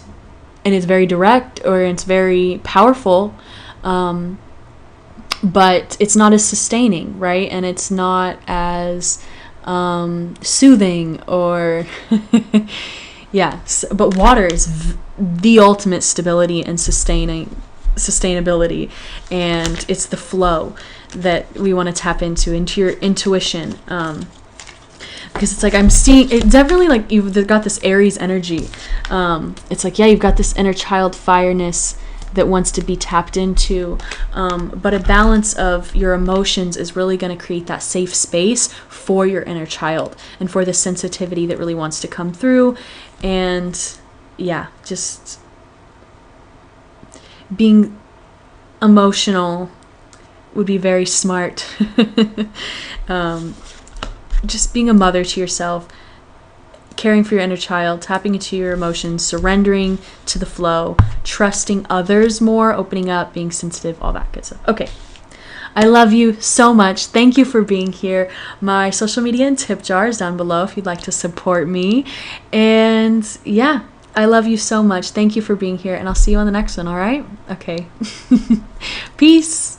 it's very direct, or it's very powerful, but it's not as sustaining, right? And it's not as soothing, or but water is the ultimate stability and sustainability, and it's the flow that we want to tap into your intuition. because it's like I'm seeing it definitely, like you've got this Aries energy. It's like, yeah, you've got this inner child fireness that wants to be tapped into, but a balance of your emotions is really going to create that safe space for your inner child and for the sensitivity that really wants to come through. And yeah, just being emotional would be very smart. Just being a mother to yourself, caring for your inner child, tapping into your emotions, surrendering to the flow, trusting others more, opening up, being sensitive, all that good stuff. Okay. I love you so much. Thank you for being here. My social media and tip jar is down below if you'd like to support me. And yeah, I love you so much. Thank you for being here, and I'll see you on the next one, all right? Okay. Peace.